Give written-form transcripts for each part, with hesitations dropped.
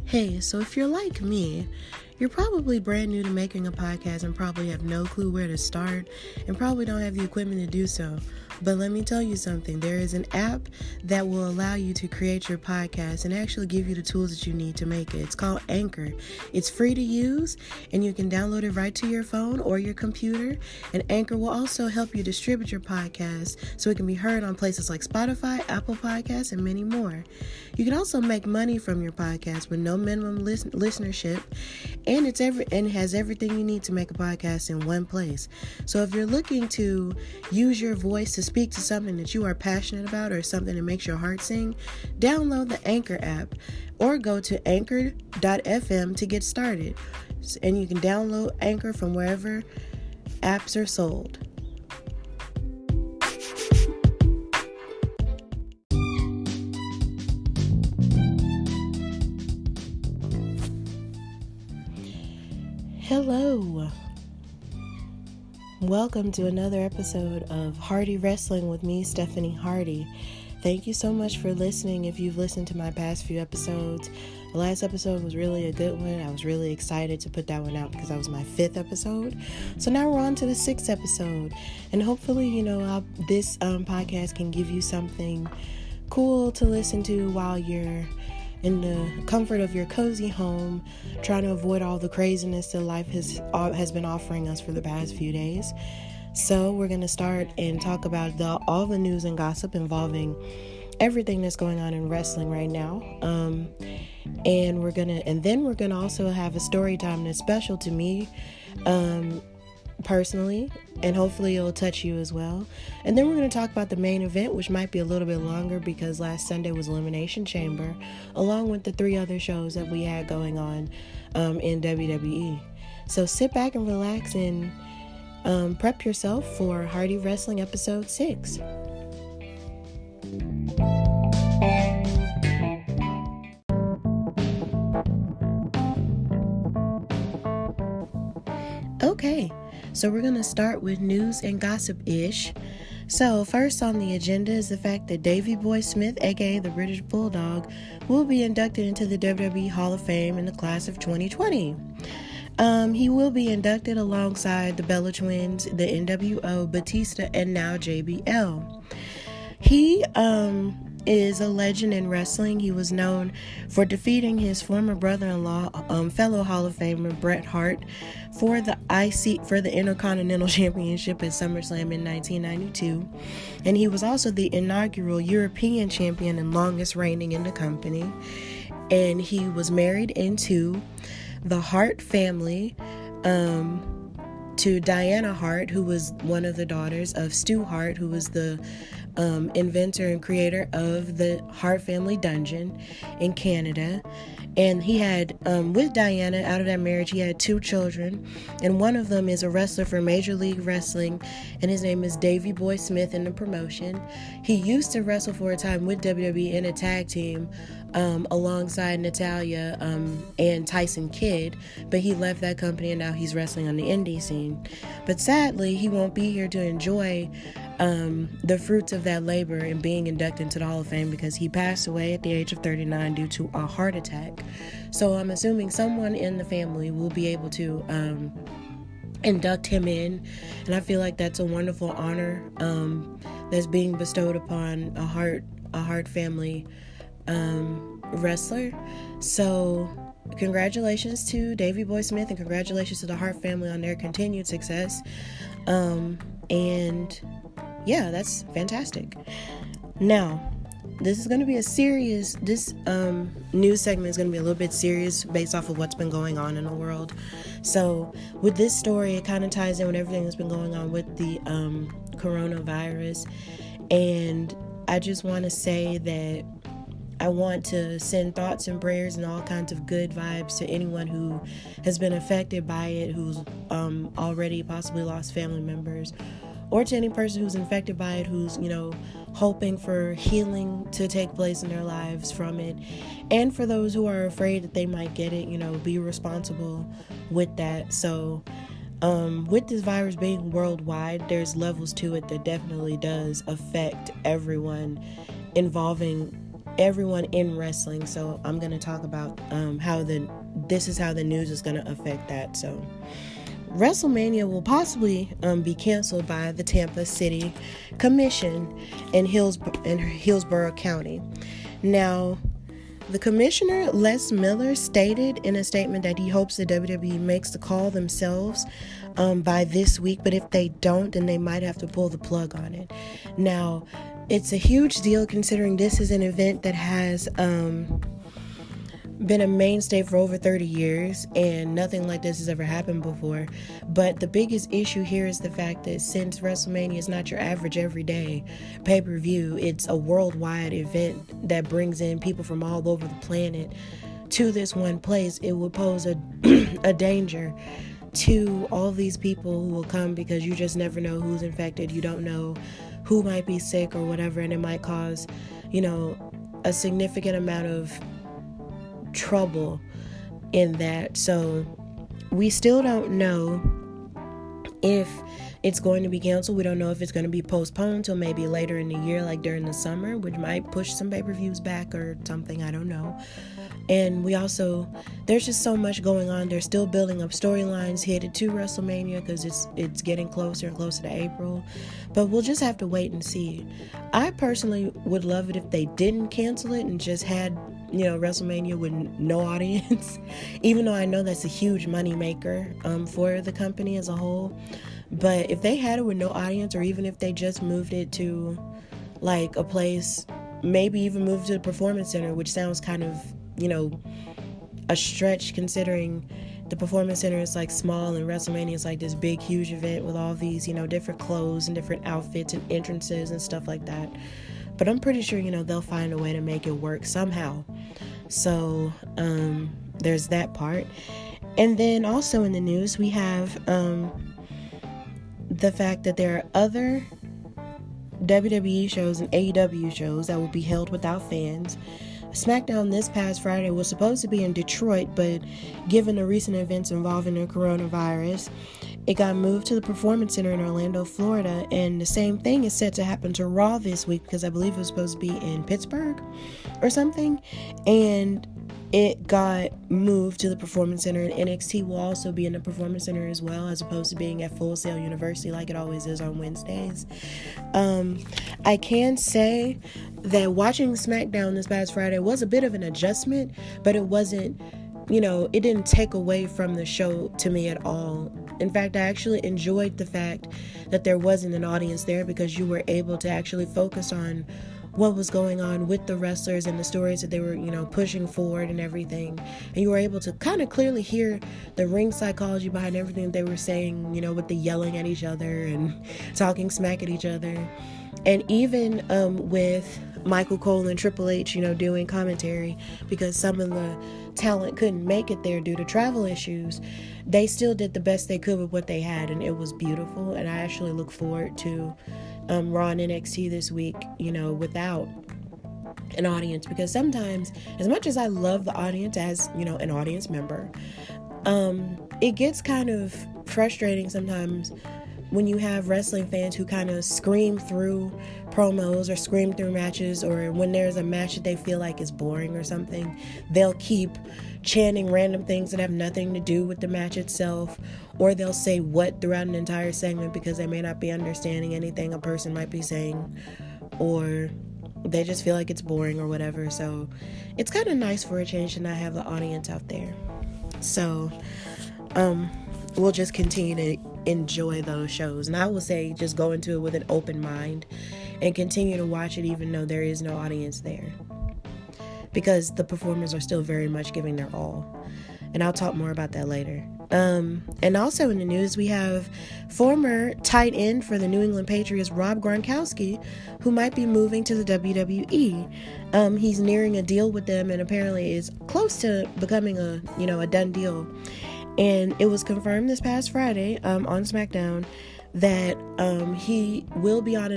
Hey, so if you're like me, you're probably brand new to making a podcast and probably have no clue where to start and probably don't have the equipment to do so. But let me tell you something. There is an app that will allow you to create your podcast and actually give you the tools that you need to make it. It's called Anchor. It's free to use and you can download it right to your phone or your computer. And Anchor will also help you distribute your podcast so it can be heard on places like Spotify, Apple Podcasts, and many more. You can also make money from your podcast with no minimum listenership, and it has everything you need to make a podcast in one place. So if you're looking to use your voice to speak to something that you are passionate about or something that makes your heart sing, download the Anchor app or go to anchor.fm to get started. And you can download Anchor from wherever apps are sold. Hello. Welcome to another episode of Hardy Wrestling with me, Stephanie Hardy. Thank you so much for listening. If you've listened to my past few episodes, the last episode was really a good one. I was really excited to put that one out because that was my 5th episode. So now we're on to the 6th episode. And hopefully, this podcast can give you something cool to listen to while you're in the comfort of your cozy home, trying to avoid all the craziness that life has been offering us for the past few days. So we're going to start and talk about all the news and gossip involving everything that's going on in wrestling right now. And then we're gonna also have a story time that's special to me, personally, and hopefully it'll touch you as well. And then we're going to talk about the main event, which might be a little bit longer because last Sunday was Elimination Chamber, along with the 3 other shows that we had going on in WWE. So sit back and relax and prep yourself for Hardy Wrestling episode 6. Okay, so we're going to start with news and gossip-ish. So first on the agenda is the fact that Davey Boy Smith, aka the British Bulldog, will be inducted into the WWE Hall of Fame in the class of 2020. He will be inducted alongside the Bella Twins, the NWO, Batista, and now JBL. He is a legend in wrestling. He was known for defeating his former brother-in-law, fellow Hall of Famer Bret Hart, for the Intercontinental Championship at SummerSlam in 1992. And he was also the inaugural European champion and longest reigning in the company. And he was married into the Hart family, to Diana Hart, who was one of the daughters of Stu Hart, who was the inventor and creator of the Hart Family Dungeon in Canada. And he had, with Diana, out of that marriage, he had 2 children, and one of them is a wrestler for Major League Wrestling, and his name is Davey Boy Smith in the promotion. He used to wrestle for a time with WWE in a tag team alongside Natalya and Tyson Kidd, but he left that company and now he's wrestling on the indie scene. But sadly, he won't be here to enjoy the fruits of that labor and being inducted into the Hall of Fame because he passed away at the age of 39 due to a heart attack. So I'm assuming someone in the family will be able to induct him in, and I feel like that's a wonderful honor that's being bestowed upon a Hart family wrestler. So congratulations to Davey Boy Smith and congratulations to the Hart family on their continued success. And yeah, that's fantastic. Now, this is going to be news segment is going to be a little bit serious based off of what's been going on in the world. So with this story, it kind of ties in with everything that's been going on with the coronavirus. And I just want to say that I want to send thoughts and prayers and all kinds of good vibes to anyone who has been affected by it, who's already possibly lost family members, or to any person who's infected by it, who's, hoping for healing to take place in their lives from it. And for those who are afraid that they might get it, be responsible with that. So with this virus being worldwide, there's levels to it that definitely does affect everyone involving everyone in wrestling. So I'm going to talk about how the news is going to affect that. So Wrestlemania will possibly be canceled by the Tampa City Commission in Hillsborough County. Now, the commissioner, Les Miller, stated in a statement that he hopes the WWE makes the call themselves by this week, but if they don't, then they might have to pull the plug on it. Now, it's a huge deal considering this is an event that has been a mainstay for over 30 years, and nothing like this has ever happened before. But the biggest issue here is the fact that since WrestleMania is not your average everyday pay-per-view, it's a worldwide event that brings in people from all over the planet to this one place. It would pose a danger to all these people who will come, because you just never know who's infected. You don't know who might be sick or whatever, and it might cause, a significant amount of trouble in that. So we still don't know if it's going to be canceled. We don't know if it's going to be postponed till maybe later in the year, like during the summer, which might push some pay-per-views back or something. I don't know. And there's just so much going on. They're still building up storylines headed to WrestleMania because it's getting closer and closer to April. But we'll just have to wait and see. I personally would love it if they didn't cancel it and just had, WrestleMania with no audience, even though I know that's a huge money maker for the company as a whole. But if they had it with no audience, or even if they just moved it to like a place, maybe even moved to the Performance Center, which sounds kind of, a stretch considering the Performance Center is like small and WrestleMania is like this big, huge event with all these, different clothes and different outfits and entrances and stuff like that. But I'm pretty sure, they'll find a way to make it work somehow. So there's that part. And then also in the news, we have the fact that there are other WWE shows and AEW shows that will be held without fans. SmackDown this past Friday was supposed to be in Detroit, but given the recent events involving the coronavirus, it got moved to the Performance Center in Orlando, Florida. And the same thing is set to happen to Raw this week, because I believe it was supposed to be in Pittsburgh or something. And it got moved to the Performance Center, and NXT will also be in the Performance Center as well, as opposed to being at Full Sail University like it always is on Wednesdays. I can say that watching SmackDown this past Friday was a bit of an adjustment, but it wasn't, it didn't take away from the show to me at all. In fact, I actually enjoyed the fact that there wasn't an audience there, because you were able to actually focus on what was going on with the wrestlers and the stories that they were, pushing forward and everything. And you were able to kind of clearly hear the ring psychology behind everything they were saying, with the yelling at each other and talking smack at each other. And even with Michael Cole and Triple H, doing commentary, because some of the talent couldn't make it there due to travel issues, they still did the best they could with what they had, and it was beautiful. And I actually look forward to Raw and NXT this week, without an audience, because sometimes, as much as I love the audience as, an audience member, it gets kind of frustrating sometimes when you have wrestling fans who kind of scream through promos or scream through matches, or when there's a match that they feel like is boring or something, they'll keep chanting random things that have nothing to do with the match itself, or they'll say what throughout an entire segment because they may not be understanding anything a person might be saying, or they just feel like it's boring or whatever. So it's kind of nice for a change to not have the audience out there. So we'll just continue to enjoy those shows, and I will say just go into it with an open mind and continue to watch it even though there is no audience there, because the performers are still very much giving their all. And I'll talk more about that later. And also in the news, we have former tight end for the New England Patriots, Rob Gronkowski, who might be moving to the WWE. He's nearing a deal with them, and apparently is close to becoming a done deal. And it was confirmed this past Friday on SmackDown that he will be on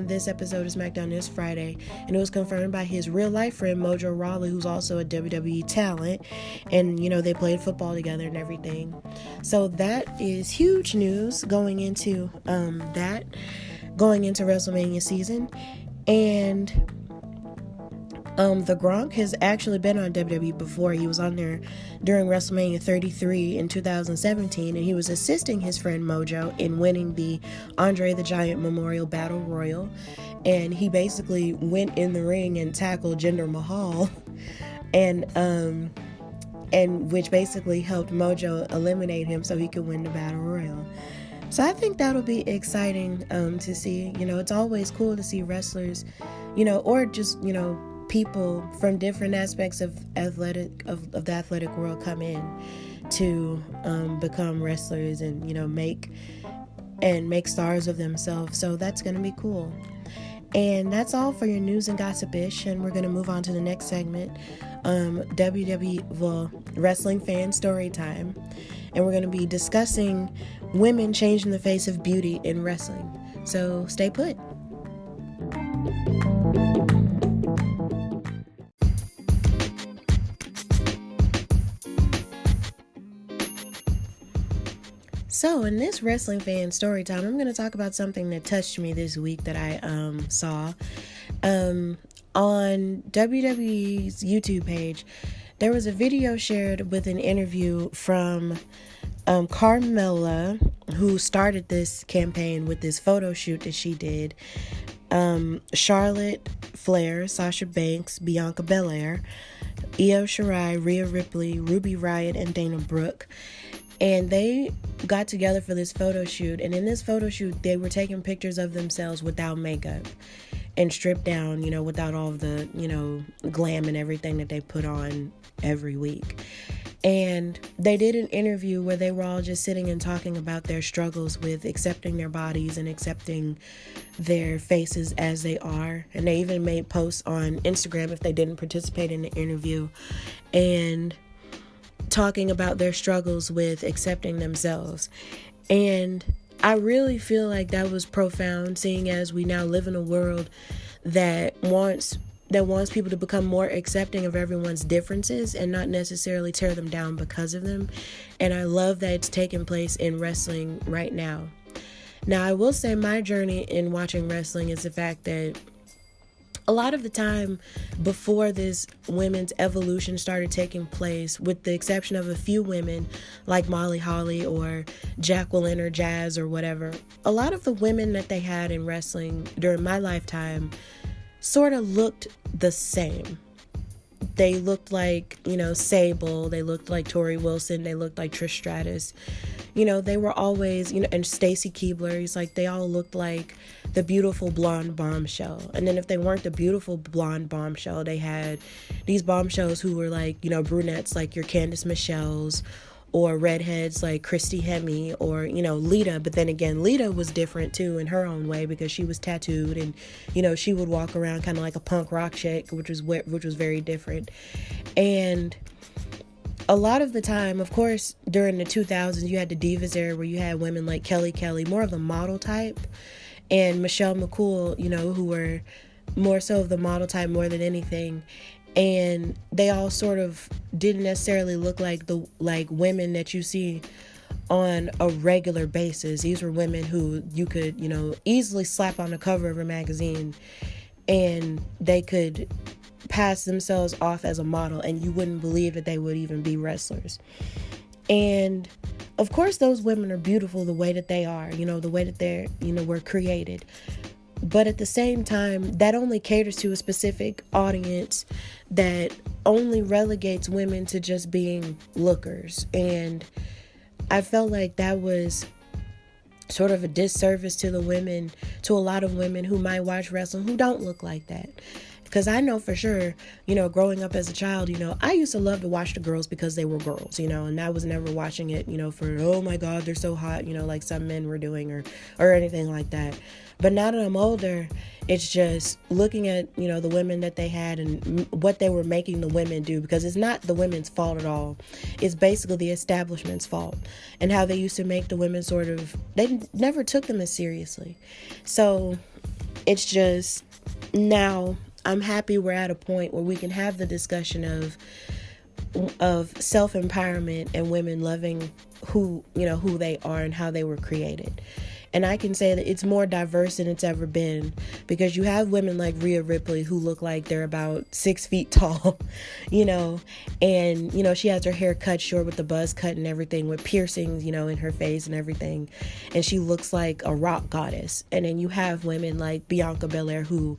this episode of SmackDown this Friday, and it was confirmed by his real life friend Mojo Rawley, who's also a WWE talent, and they played football together and everything. So that is huge news going into WrestleMania season. And The Gronk has actually been on WWE before. He was on there during WrestleMania 33 in 2017, and he was assisting his friend Mojo in winning the Andre the Giant Memorial Battle Royal. And he basically went in the ring and tackled Jinder Mahal, and which basically helped Mojo eliminate him so he could win the Battle Royal. So I think that'll be exciting to see. It's always cool to see wrestlers, or just, people from different aspects of the athletic world come in to become wrestlers and, make stars of themselves. So that's going to be cool. And that's all for your news and gossip-ish, and we're going to move on to the next segment, Wrestling Fan Story Time. And we're going to be discussing women changing the face of beauty in wrestling. So stay put. So in this Wrestling Fan Story Time, I'm going to talk about something that touched me this week that I saw. On WWE's YouTube page, there was a video shared with an interview from Carmella, who started this campaign with this photo shoot that she did. Charlotte Flair, Sasha Banks, Bianca Belair, Io Shirai, Rhea Ripley, Ruby Riott, and Dana Brooke. And they got together for this photo shoot. And in this photo shoot, they were taking pictures of themselves without makeup and stripped down, without all of the, glam and everything that they put on every week. And they did an interview where they were all just sitting and talking about their struggles with accepting their bodies and accepting their faces as they are. And they even made posts on Instagram if they didn't participate in the interview, and talking about their struggles with accepting themselves. And I really feel like that was profound, seeing as we now live in a world that wants people to become more accepting of everyone's differences and not necessarily tear them down because of them. And I love that it's taking place in wrestling right now. Now, I will say my journey in watching wrestling is the fact that a lot of the time before this women's evolution started taking place, with the exception of a few women like Molly Holly or Jacqueline or Jazz or whatever, a lot of the women that they had in wrestling during my lifetime sort of looked the same. They looked like, Sable, they looked like Tori Wilson, they looked like Trish Stratus. They were always, and Stacy Keibler, they all looked like the beautiful blonde bombshell. And then if they weren't the beautiful blonde bombshell, they had these bombshells who were brunettes like your Candice Michelle's, or redheads like Christy Hemme, or, Lita. But then again, Lita was different too in her own way, because she was tattooed and, she would walk around kind of like a punk rock chick, which was very different. And a lot of the time, of course, during the 2000s, you had the Divas era where you had women like Kelly, more of the model type, and Michelle McCool, who were more so of the model type more than anything. And they all sort of didn't necessarily look like the women that you see on a regular basis. These were women who you could, easily slap on the cover of a magazine, and they could pass themselves off as a model, and you wouldn't believe that they would even be wrestlers. And of course, those women are beautiful the way that they are, the way that they're, were created. But at the same time, that only caters to a specific audience that only relegates women to just being lookers. And I felt like that was sort of a disservice to a lot of women who might watch wrestling who don't look like that. Because I know for sure, growing up as a child, I used to love to watch the girls because they were girls, and I was never watching it, for, oh my God, they're so hot, like some men were doing or anything like that. But now that I'm older, it's just looking at, the women that they had and what they were making the women do, because it's not the women's fault at all. It's basically the establishment's fault, and how they used to make the women they never took them as seriously. So it's just, now I'm happy we're at a point where we can have the discussion of self-empowerment and women loving who they are and how they were created. And I can say that it's more diverse than it's ever been, because you have women like Rhea Ripley who look like they're about 6 feet tall, and, she has her hair cut short with the buzz cut and everything, with piercings, in her face and everything. And she looks like a rock goddess. And then you have women like Bianca Belair who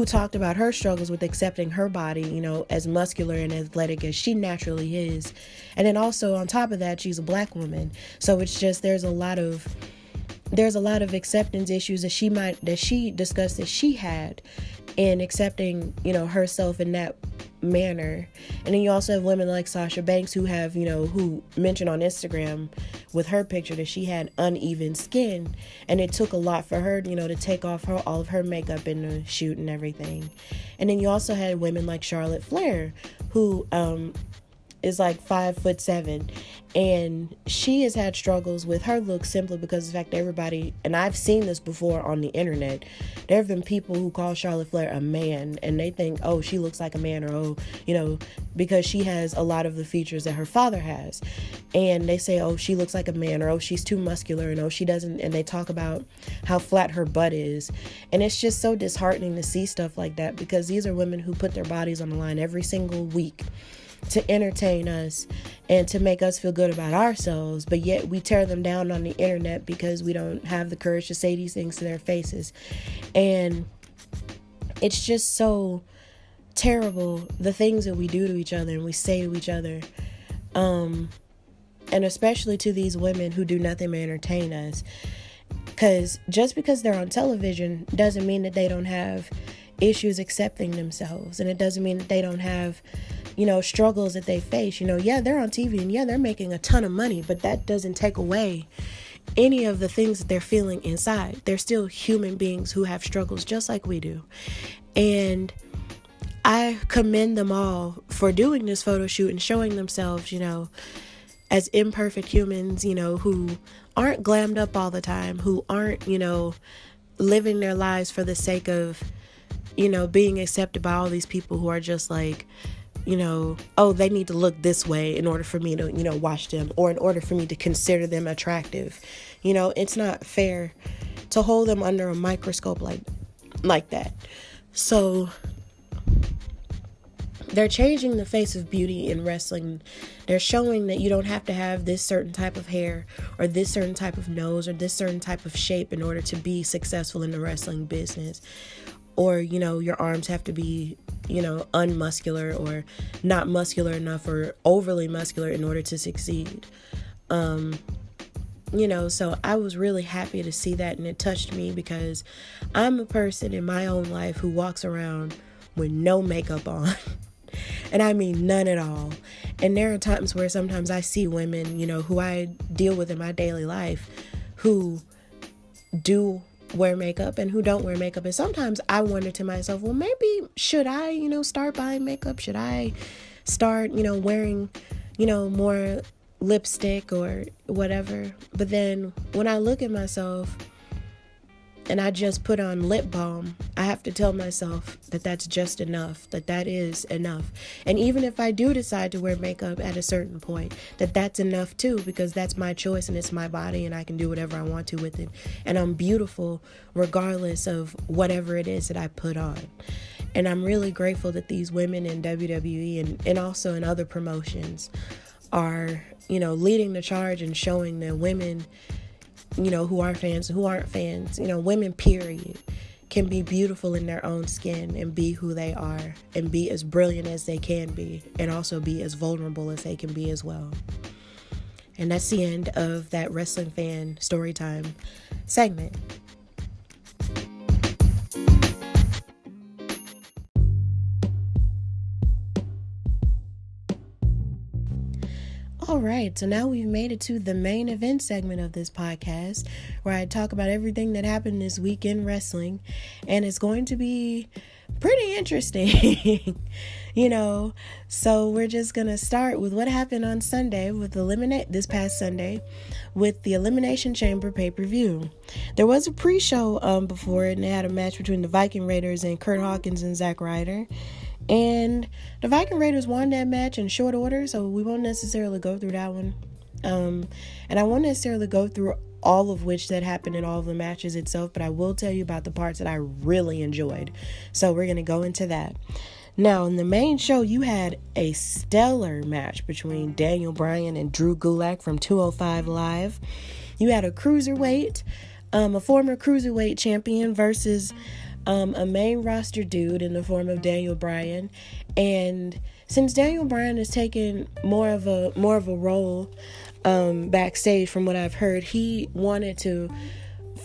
talked about her struggles with accepting her body, as muscular and athletic as she naturally is. And then also on top of that, she's a black woman. So it's just, there's a lot of acceptance issues that she discussed that she had in accepting, herself in that manner. And then you also have women like Sasha Banks who have, who mentioned on Instagram with her picture that she had uneven skin, and it took a lot for her, to take off all of her makeup in the shoot and everything. And then you also had women like Charlotte Flair, who is like 5'7", and she has had struggles with her look simply because of the fact that everybody, and I've seen this before on the internet, there have been people who call Charlotte Flair a man, and they think, oh, she looks like a man, or because she has a lot of the features that her father has, and they say, oh, she looks like a man, or oh, she's too muscular, and oh, she doesn't, and they talk about how flat her butt is. And it's just so disheartening to see stuff like that, because these are women who put their bodies on the line every single week to entertain us and to make us feel good about ourselves, but yet we tear them down on the internet because we don't have the courage to say these things to their faces. And it's just so terrible, the things that we do to each other and we say to each other, and especially to these women who do nothing but entertain us, because just because they're on television doesn't mean that they don't have issues accepting themselves, and it doesn't mean that they don't have struggles that they face. Yeah, they're on TV, and yeah, they're making a ton of money, but that doesn't take away any of the things that they're feeling inside. They're still human beings who have struggles just like we do. And I commend them all for doing this photo shoot and showing themselves, as imperfect humans, who aren't glammed up all the time, who aren't, living their lives for the sake of, being accepted by all these people who are just like, oh, they need to look this way in order for me to, watch them, or in order for me to consider them attractive. It's not fair to hold them under a microscope like that. So they're changing the face of beauty in wrestling. They're showing that you don't have to have this certain type of hair, or this certain type of nose, or this certain type of shape in order to be successful in the wrestling business. Or, your arms have to be, unmuscular or not muscular enough or overly muscular in order to succeed. So I was really happy to see that, and it touched me because I'm a person in my own life who walks around with no makeup on. And I mean none at all. And there are times where sometimes I see women, who I deal with in my daily life who do wear makeup and who don't wear makeup. And sometimes I wonder to myself, well, maybe should I, start buying makeup? Should I start, wearing, more lipstick or whatever? But then when I look at myself and I just put on lip balm, I have to tell myself that that's just enough, that is enough. And even if I do decide to wear makeup at a certain point, that's enough too, because that's my choice and it's my body and I can do whatever I want to with it. And I'm beautiful regardless of whatever it is that I put on. And I'm really grateful that these women in WWE and also in other promotions are, leading the charge and showing that women, who are fans, who aren't fans, women, period, can be beautiful in their own skin and be who they are and be as brilliant as they can be and also be as vulnerable as they can be as well. And that's the end of that wrestling fan storytime segment. All right, so now we've made it to the main event segment of this podcast, where I talk about everything that happened this week in wrestling, and it's going to be pretty interesting, So we're just gonna start with what happened on Sunday this past Sunday with the Elimination Chamber pay-per-view. There was a pre-show before it, and they had a match between the Viking Raiders and Kurt Hawkins and Zack Ryder. And the Viking Raiders won that match in short order, so we won't necessarily go through that one. And I won't necessarily go through all of which that happened in all of the matches itself, but I will tell you about the parts that I really enjoyed. So we're going to go into that. Now, in the main show, you had a stellar match between Daniel Bryan and Drew Gulak from 205 Live. You had a cruiserweight, a former cruiserweight champion versus a main roster dude in the form of Daniel Bryan. And since Daniel Bryan has taken more of a role backstage, from what I've heard, he wanted to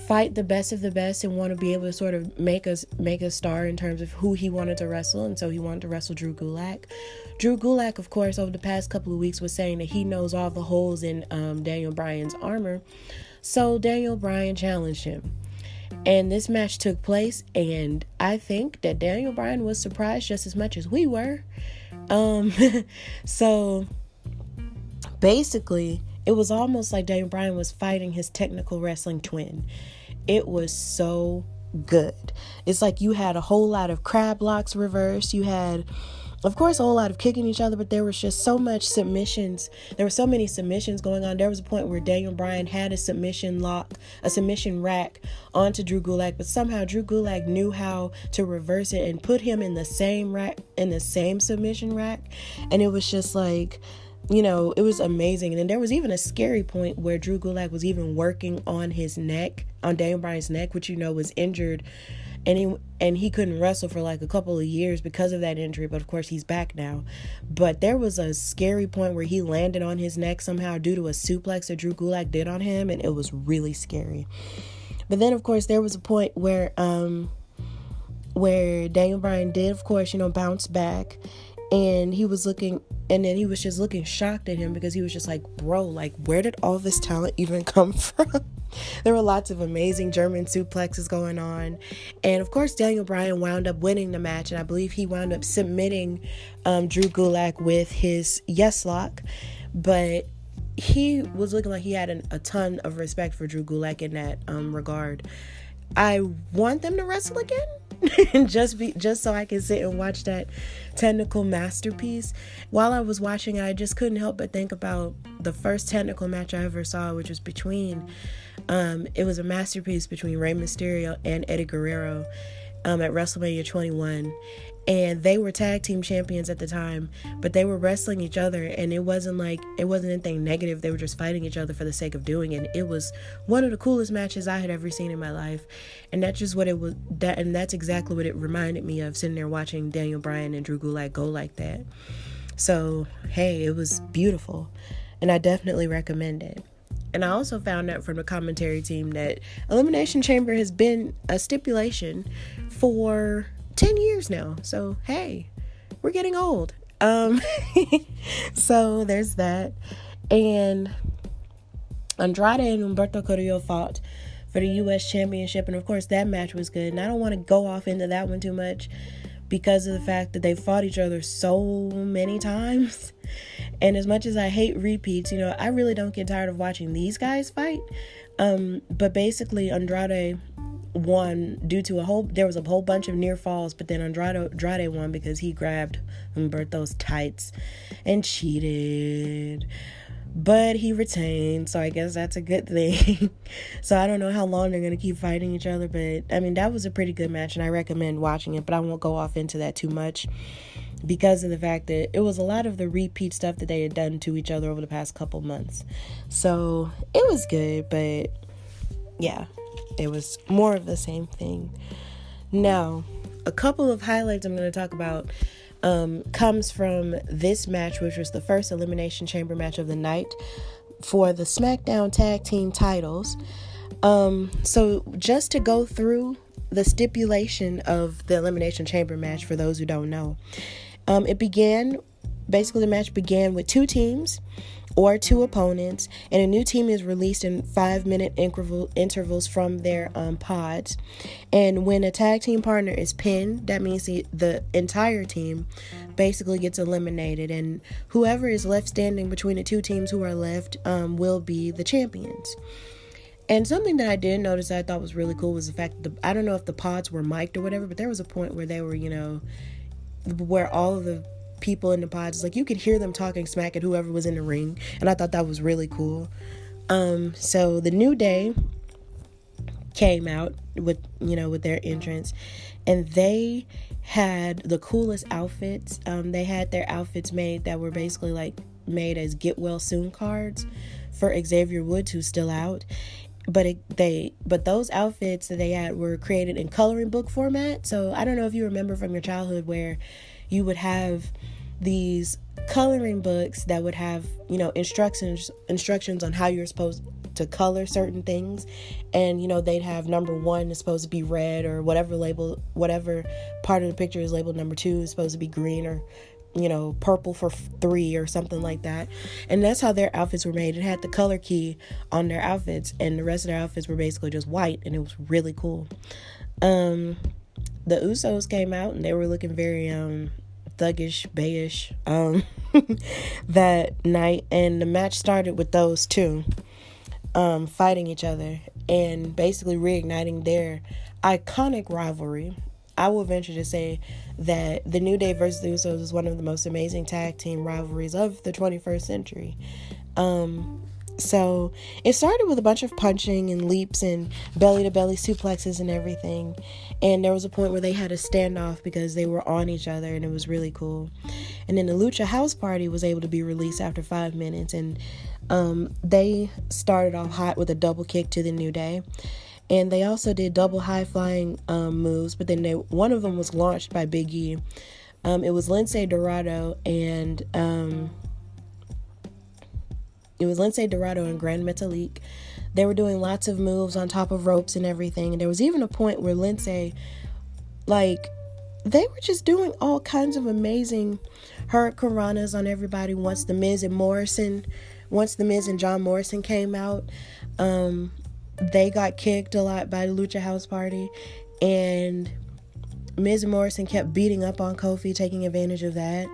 fight the best of the best and want to be able to sort of make a star in terms of who he wanted to wrestle, and so he wanted to wrestle Drew Gulak. Drew Gulak, of course, over the past couple of weeks was saying that he knows all the holes in Daniel Bryan's armor, so Daniel Bryan challenged him. And this match took place, and I think that Daniel Bryan was surprised just as much as we were. So basically, it was almost like Daniel Bryan was fighting his technical wrestling twin. It was so good. It's like you had a whole lot of crab locks reversed. You had, of course, a whole lot of kicking each other, but there was just so much submissions. There were so many submissions going on. There was a point where Daniel Bryan had a submission rack onto Drew Gulak, but somehow Drew Gulak knew how to reverse it and put him in the same rack, in the same submission rack. And it was just like, it was amazing. And then there was even a scary point where Drew Gulak was even working on his neck, on Daniel Bryan's neck, which was injured. And he couldn't wrestle for like a couple of years because of that injury, but of course he's back now. But there was a scary point where he landed on his neck somehow due to a suplex that Drew Gulak did on him, and it was really scary. But then, of course, there was a point where Daniel Bryan did, of course, bounce back, and he was just looking shocked at him, because he was just like, bro, like, where did all this talent even come from? There were lots of amazing German suplexes going on. And of course, Daniel Bryan wound up winning the match, and I believe he wound up submitting Drew Gulak with his yes lock. But he was looking like he had a ton of respect for Drew Gulak in that regard. I want them to wrestle again, just so I can sit and watch that technical masterpiece. While I was watching it, I just couldn't help but think about the first technical match I ever saw, which was it was a masterpiece between Rey Mysterio and Eddie Guerrero at WrestleMania 21. And they were tag team champions at the time, but they were wrestling each other, and it wasn't anything negative. They were just fighting each other for the sake of doing it. It was one of the coolest matches I had ever seen in my life. And that's just what it was, and that's exactly what it reminded me of, sitting there watching Daniel Bryan and Drew Gulak go like that. So, hey, it was beautiful, and I definitely recommend it. And I also found out from the commentary team that Elimination Chamber has been a stipulation for 10 years now. So, hey, we're getting old. So there's that. And Andrade and Humberto Carrillo fought for the U.S. Championship. And of course, that match was good. And I don't want to go off into that one too much, because of the fact that they fought each other so many times. And as much as I hate repeats, I really don't get tired of watching these guys fight. But basically, Andrade won due to there was a whole bunch of near falls, but then Andrade won because he grabbed Humberto's tights and cheated. But he retained, so I guess that's a good thing. So I don't know how long they're going to keep fighting each other, but I mean, that was a pretty good match, and I recommend watching it, but I won't go off into that too much, because of the fact that it was a lot of the repeat stuff that they had done to each other over the past couple months. So it was good, but yeah, it was more of the same thing. Now, a couple of highlights I'm going to talk about comes from this match, which was the first Elimination Chamber match of the night for the SmackDown Tag Team titles. So just to go through the stipulation of the Elimination Chamber match, for those who don't know, the match began with two teams or two opponents, and a new team is released in 5-minute intervals from their pods. And when a tag team partner is pinned, that means the entire team basically gets eliminated, and whoever is left standing between the two teams who are left will be the champions. And something that I did notice that I thought was really cool was the fact that I don't know if the pods were mic'd or whatever, but there was a point where they were, where all of the people in the pods, like, you could hear them talking smack at whoever was in the ring, and I thought that was really cool. So the New Day came out with their entrance, and they had the coolest outfits. They had their outfits made that were basically like made as get well soon cards for Xavier Woods, who's still out. But those outfits that they had were created in coloring book format. So I don't know if you remember from your childhood where you would have these coloring books that would have instructions on how you're supposed to color certain things, and they'd have number 1 is supposed to be red, or whatever part of the picture is labeled number 2 is supposed to be green, or purple for 3 or something like that. And that's how their outfits were made. It had the color key on their outfits, and the rest of their outfits were basically just white, and it was really cool. The Usos came out, and they were looking very thuggish, bayish that night, and the match started with those two fighting each other and basically reigniting their iconic rivalry. I will venture to say that the New Day versus the Usos is one of the most amazing tag team rivalries of the 21st century. So it started with a bunch of punching and leaps and belly-to-belly suplexes and everything. And there was a point where they had a standoff because they were on each other, and it was really cool. And then the Lucha House Party was able to be released after 5 minutes. And they started off hot with a double kick to the New Day. And they also did double high-flying moves, but then one of them was launched by Big E. It was Lince Dorado and Grand Metalik. They were doing lots of moves on top of ropes and everything. And there was even a point where Lince, they were just doing all kinds of amazing hurricanranas on everybody once The Miz and John Morrison came out. They got kicked a lot by the Lucha House Party, and Miz and Morrison kept beating up on Kofi, taking advantage of that.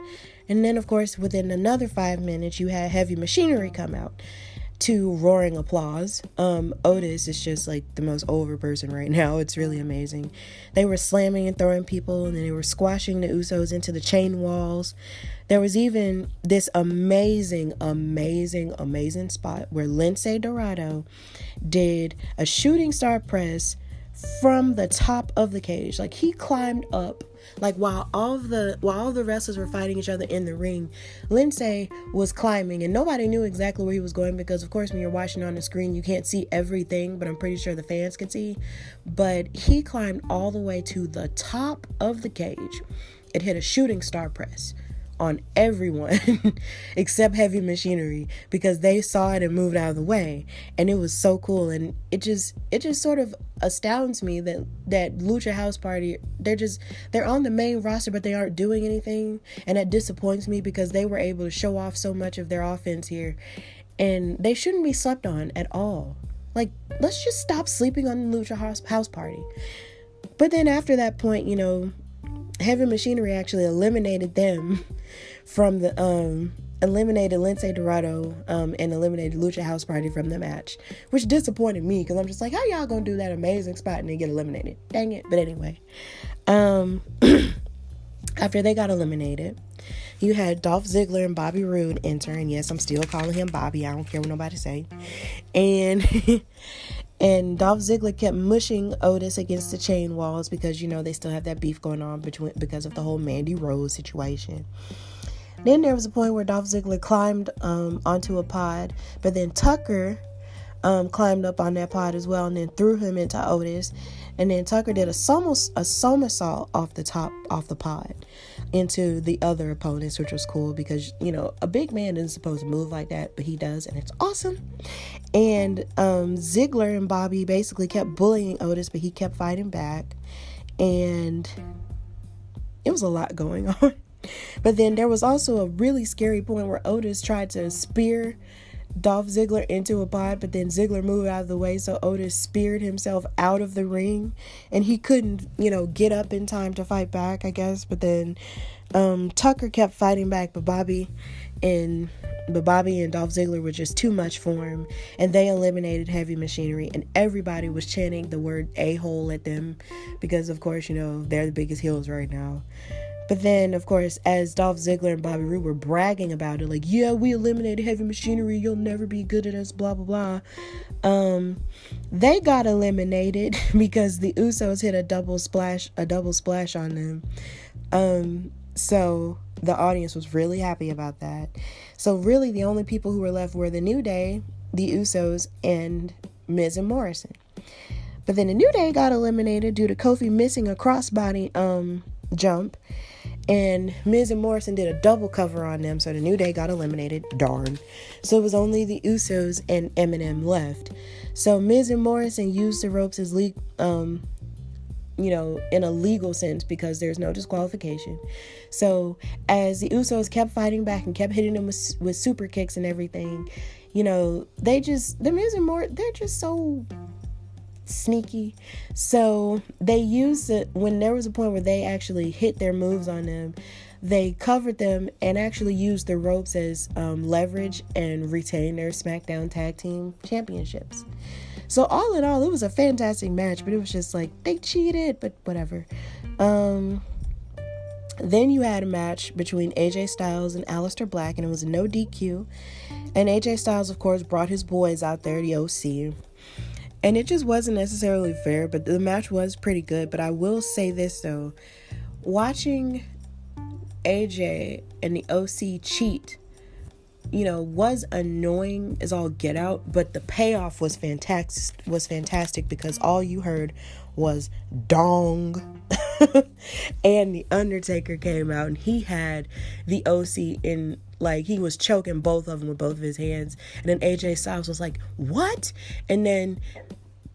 And then, of course, within another 5 minutes, you had Heavy Machinery come out to roaring applause. Otis is just like the most over person right now. It's really amazing. They were slamming and throwing people, and then they were squashing the Usos into the chain walls. There was even this amazing spot where Lince Dorado did a shooting star press from the top of the cage. Like, he climbed up, like, while all the wrestlers were fighting each other in the ring, Lince was climbing, and nobody knew exactly where he was going because, of course, when you're watching on the screen, you can't see everything, but I'm pretty sure the fans can see. But he climbed all the way to the top of the cage. It hit a shooting star press on everyone except Heavy Machinery, because they saw it and moved out of the way, and it was so cool. And it just sort of astounds me that Lucha House Party, they're on the main roster, but they aren't doing anything, and that disappoints me because they were able to show off so much of their offense here, and they shouldn't be slept on at all. Like, let's just stop sleeping on the Lucha House Party. But then after that point, Heavy Machinery actually eliminated them from the eliminated Lince Dorado and eliminated Lucha House Party from the match, which disappointed me because I'm just like, how y'all gonna do that amazing spot and then get eliminated? Dang it. But anyway, after they got eliminated, you had Dolph Ziggler and Bobby Roode enter, and yes, I'm still calling him Bobby. I don't care what nobody say. And Dolph Ziggler kept mushing Otis against the chain walls because, they still have that beef going on because of the whole Mandy Rose situation. Then there was a point where Dolph Ziggler climbed onto a pod, but then Tucker climbed up on that pod as well and then threw him into Otis. And then Tucker did a somersault off the pod into the other opponents, which was cool because, a big man isn't supposed to move like that, but he does, and it's awesome. And Ziggler and Bobby basically kept bullying Otis, but he kept fighting back, and it was a lot going on. But then there was also a really scary point where Otis tried to spear Dolph Ziggler into a pod, but then Ziggler moved out of the way, so Otis speared himself out of the ring, and he couldn't, get up in time to fight back, I guess. But then Tucker kept fighting back, but Bobby and Dolph Ziggler were just too much for him, and they eliminated Heavy Machinery, and everybody was chanting the word a-hole at them because, of course, they're the biggest heels right now. But then, of course, as Dolph Ziggler and Bobby Roode were bragging about it, like, yeah, we eliminated Heavy Machinery, you'll never be good at us, blah, blah, blah. They got eliminated because the Usos hit a double splash on them. So the audience was really happy about that. So really the only people who were left were the New Day, the Usos, and Miz and Morrison. But then the New Day got eliminated due to Kofi missing a crossbody jump, and Miz and Morrison did a double cover on them, so the New Day got eliminated. Darn. So it was only the Usos and Eminem left. So Miz and Morrison used the ropes as in a legal sense, because there's no disqualification. So as the Usos kept fighting back and kept hitting them with super kicks and everything, the Miz and Morrison, they're just so sneaky. So they used it when there was a point where they actually hit their moves on them. They covered them and actually used the ropes as leverage and retained their SmackDown Tag Team Championships. So all in all, it was a fantastic match, but it was just like, they cheated, but whatever. Then you had a match between AJ Styles and Aleister Black, and it was a no DQ. And AJ Styles, of course, brought his boys out there, the OC. And it just wasn't necessarily fair, but the match was pretty good. But I will say this, though. Watching AJ and the OC cheat, was annoying as all get out. But the payoff was fantastic because all you heard was dong. And the Undertaker came out and he had the OC in, like, he was choking both of them with both of his hands. And then AJ Styles was like, what? And then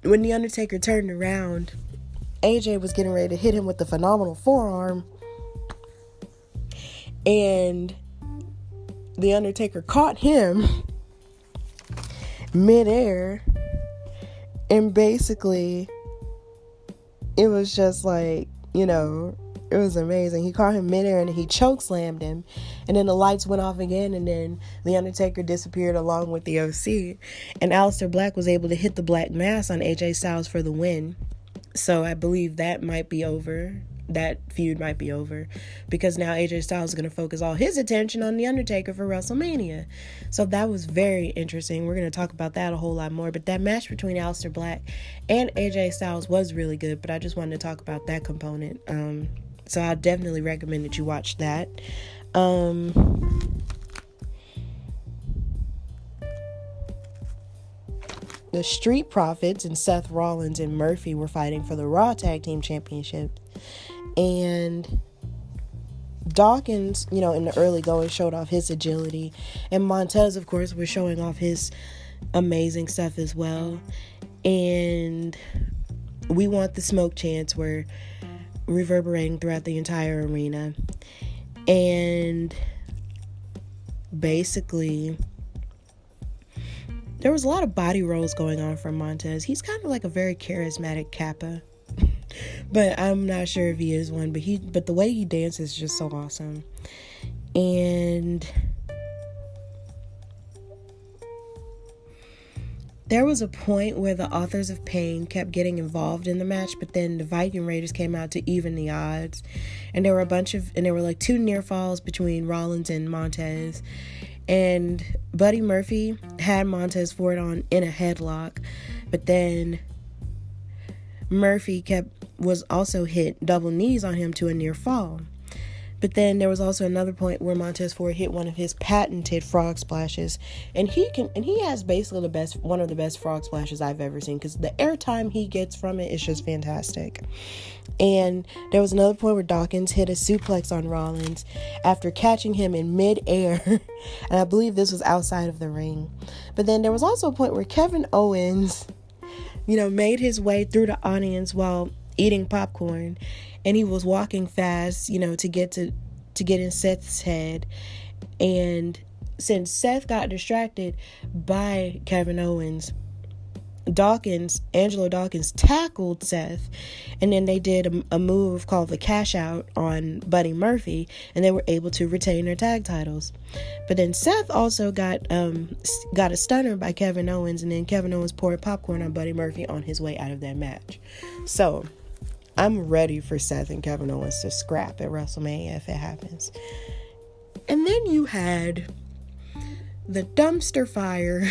when the Undertaker turned around, AJ was getting ready to hit him with the phenomenal forearm. And the Undertaker caught him midair. And basically, it was just like, it was amazing. He caught him midair and he choke slammed him. And then the lights went off again, and then the Undertaker disappeared along with the OC. And Aleister Black was able to hit the Black Mass on AJ Styles for the win. So I believe that might be over. That feud might be over, because now AJ Styles is going to focus all his attention on the Undertaker for WrestleMania. So that was very interesting. We're going to talk about that a whole lot more. But that match between Aleister Black and AJ Styles was really good. But I just wanted to talk about that component. So I definitely recommend that you watch that. The Street Profits and Seth Rollins and Murphy were fighting for the Raw Tag Team Championship. And Dawkins, in the early going showed off his agility. And Montez, of course, was showing off his amazing stuff as well. And We Want the Smoke chants were reverberating throughout the entire arena. And basically, there was a lot of body rolls going on from Montez. He's kind of like a very charismatic Kappa. But I'm not sure if he is one. But the way he dances is just so awesome. And there was a point where the Authors of Pain kept getting involved in the match, but then the Viking Raiders came out to even the odds. And there were like two near falls between Rollins and Montez. And Buddy Murphy had Montez Ford on in a headlock, but then Murphy was also hit double knees on him to a near fall. But then there was also another point where Montez Ford hit one of his patented frog splashes, and he has basically one of the best frog splashes I've ever seen, because the airtime he gets from it is just fantastic. And there was another point where Dawkins hit a suplex on Rollins after catching him in midair, and I believe this was outside of the ring. But then there was also a point where Kevin Owens, made his way through the audience while eating popcorn, and he was walking fast, to get in Seth's head. And since Seth got distracted by Kevin Owens, Angelo Dawkins tackled Seth, and then they did a move called the cash out on Buddy Murphy, and they were able to retain their tag titles. But then Seth also got a stunner by Kevin Owens, and then Kevin Owens poured popcorn on Buddy Murphy on his way out of that match. So I'm ready for Seth and Kevin Owens to scrap at WrestleMania if it happens. And then you had the dumpster fire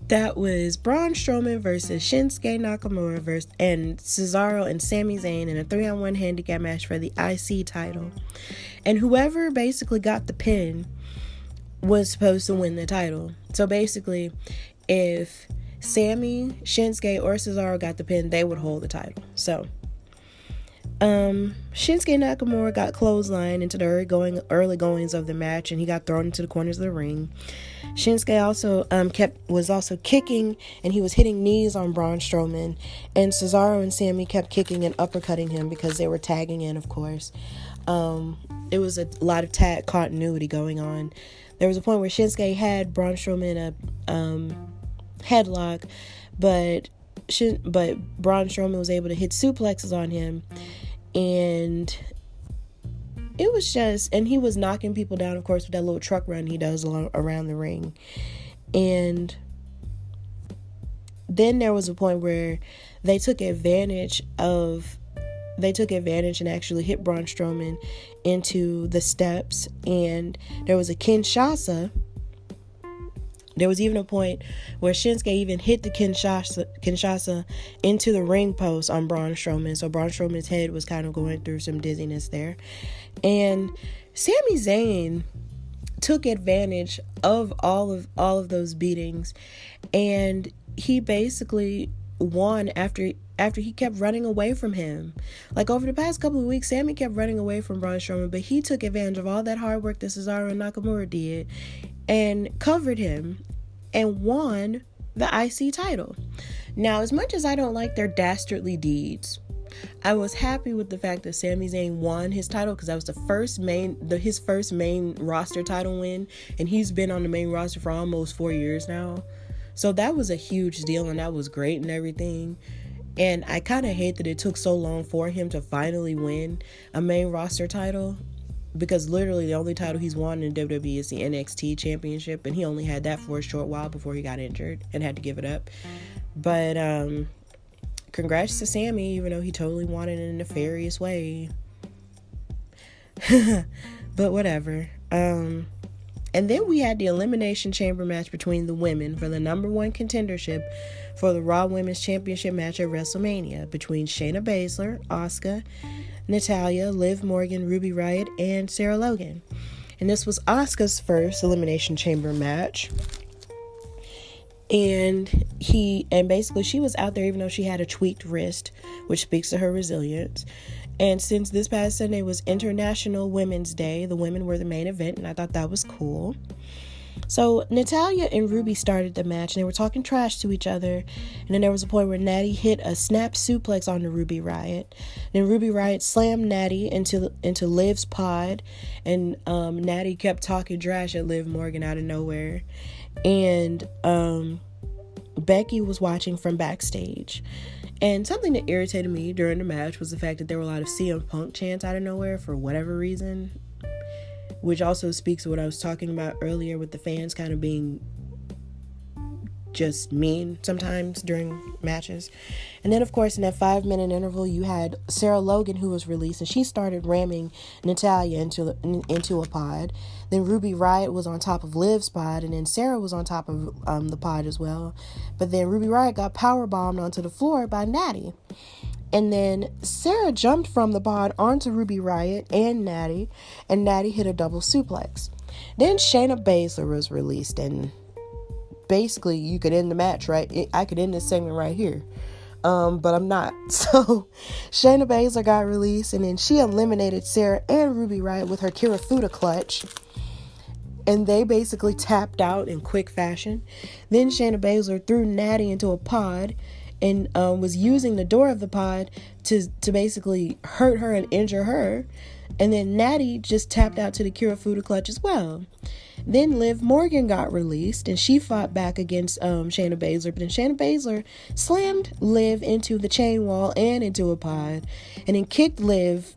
that was Braun Strowman versus Shinsuke Nakamura and Cesaro and Sami Zayn in a 3-on-1 handicap match for the IC title. And whoever basically got the pin was supposed to win the title. So basically, if Sami, Shinsuke, or Cesaro got the pin, they would hold the title. So Shinsuke Nakamura got clotheslined into the early goings of the match, and he got thrown into the corners of the ring. Shinsuke also was kicking, and he was hitting knees on Braun Strowman, and Cesaro and Sami kept kicking and uppercutting him because they were tagging in, of course. It was a lot of tag continuity going on. There was a point where Shinsuke had Braun Strowman in a headlock, but Braun Strowman was able to hit suplexes on him, and it was and he was knocking people down, of course, with that little truck run he does around the ring. And then there was a point where they took advantage and actually hit Braun Strowman into the steps, and there was a Kinshasa. There was even a point where Shinsuke even hit the Kinshasa into the ring post on Braun Strowman. So Braun Strowman's head was kind of going through some dizziness there. And Sami Zayn took advantage of all of those beatings, and he basically won after he kept running away from him. Like, over the past couple of weeks, Sami kept running away from Braun Strowman, but he took advantage of all that hard work that Cesaro and Nakamura did and covered him and won the IC title. Now, as much as I don't like their dastardly deeds, I was happy with the fact that Sami Zayn won his title, because that was his first main roster title win, and he's been on the main roster for almost 4 years now. So that was a huge deal, and that was great and everything. And I kind of hate that it took so long for him to finally win a main roster title, because literally the only title he's won in WWE is the NXT championship, and he only had that for a short while before he got injured and had to give it up. But congrats to Sami, even though he totally won it in a nefarious way. But whatever. And then we had the Elimination Chamber match between the women for the number one contendership for the Raw Women's Championship match at WrestleMania between Shayna Baszler, Asuka, Natalya, Liv Morgan, Ruby Riott, and Sarah Logan. And this was Asuka's first Elimination Chamber match. And basically she was out there even though she had a tweaked wrist, which speaks to her resilience. And since this past Sunday was International Women's Day, the women were the main event, and I thought that was cool. So Natalya and Ruby started the match, and they were talking trash to each other. And then there was a point where Natty hit a snap suplex on the Ruby Riott. Then Ruby Riott slammed Natty into Liv's pod, and Natty kept talking trash at Liv Morgan out of nowhere. And Becky was watching from backstage. And something that irritated me during the match was the fact that there were a lot of CM Punk chants out of nowhere for whatever reason, which also speaks to what I was talking about earlier with the fans kind of being just mean sometimes during matches. And then, of course, in that 5-minute interval, you had Sarah Logan, who was released, and she started ramming Natalya into a pod. Then Ruby Riott was on top of Liv's pod, and then Sarah was on top of the pod as well. But then Ruby Riott got powerbombed onto the floor by Natty. And then Sarah jumped from the pod onto Ruby Riott and Natty hit a double suplex. Then Shayna Baszler was released, and basically you could end the match, right? I could end this segment right here. But I'm not. So Shayna Baszler got released, and then she eliminated Sarah and Ruby Riott with her Kirifuda clutch. And they basically tapped out in quick fashion. Then Shayna Baszler threw Natty into a pod and was using the door of the pod to basically hurt her and injure her. And then Natty just tapped out to the Kirifuda clutch as well. Then Liv Morgan got released, and she fought back against Shayna Baszler. But then Shayna Baszler slammed Liv into the chain wall and into a pod, and then kicked Liv,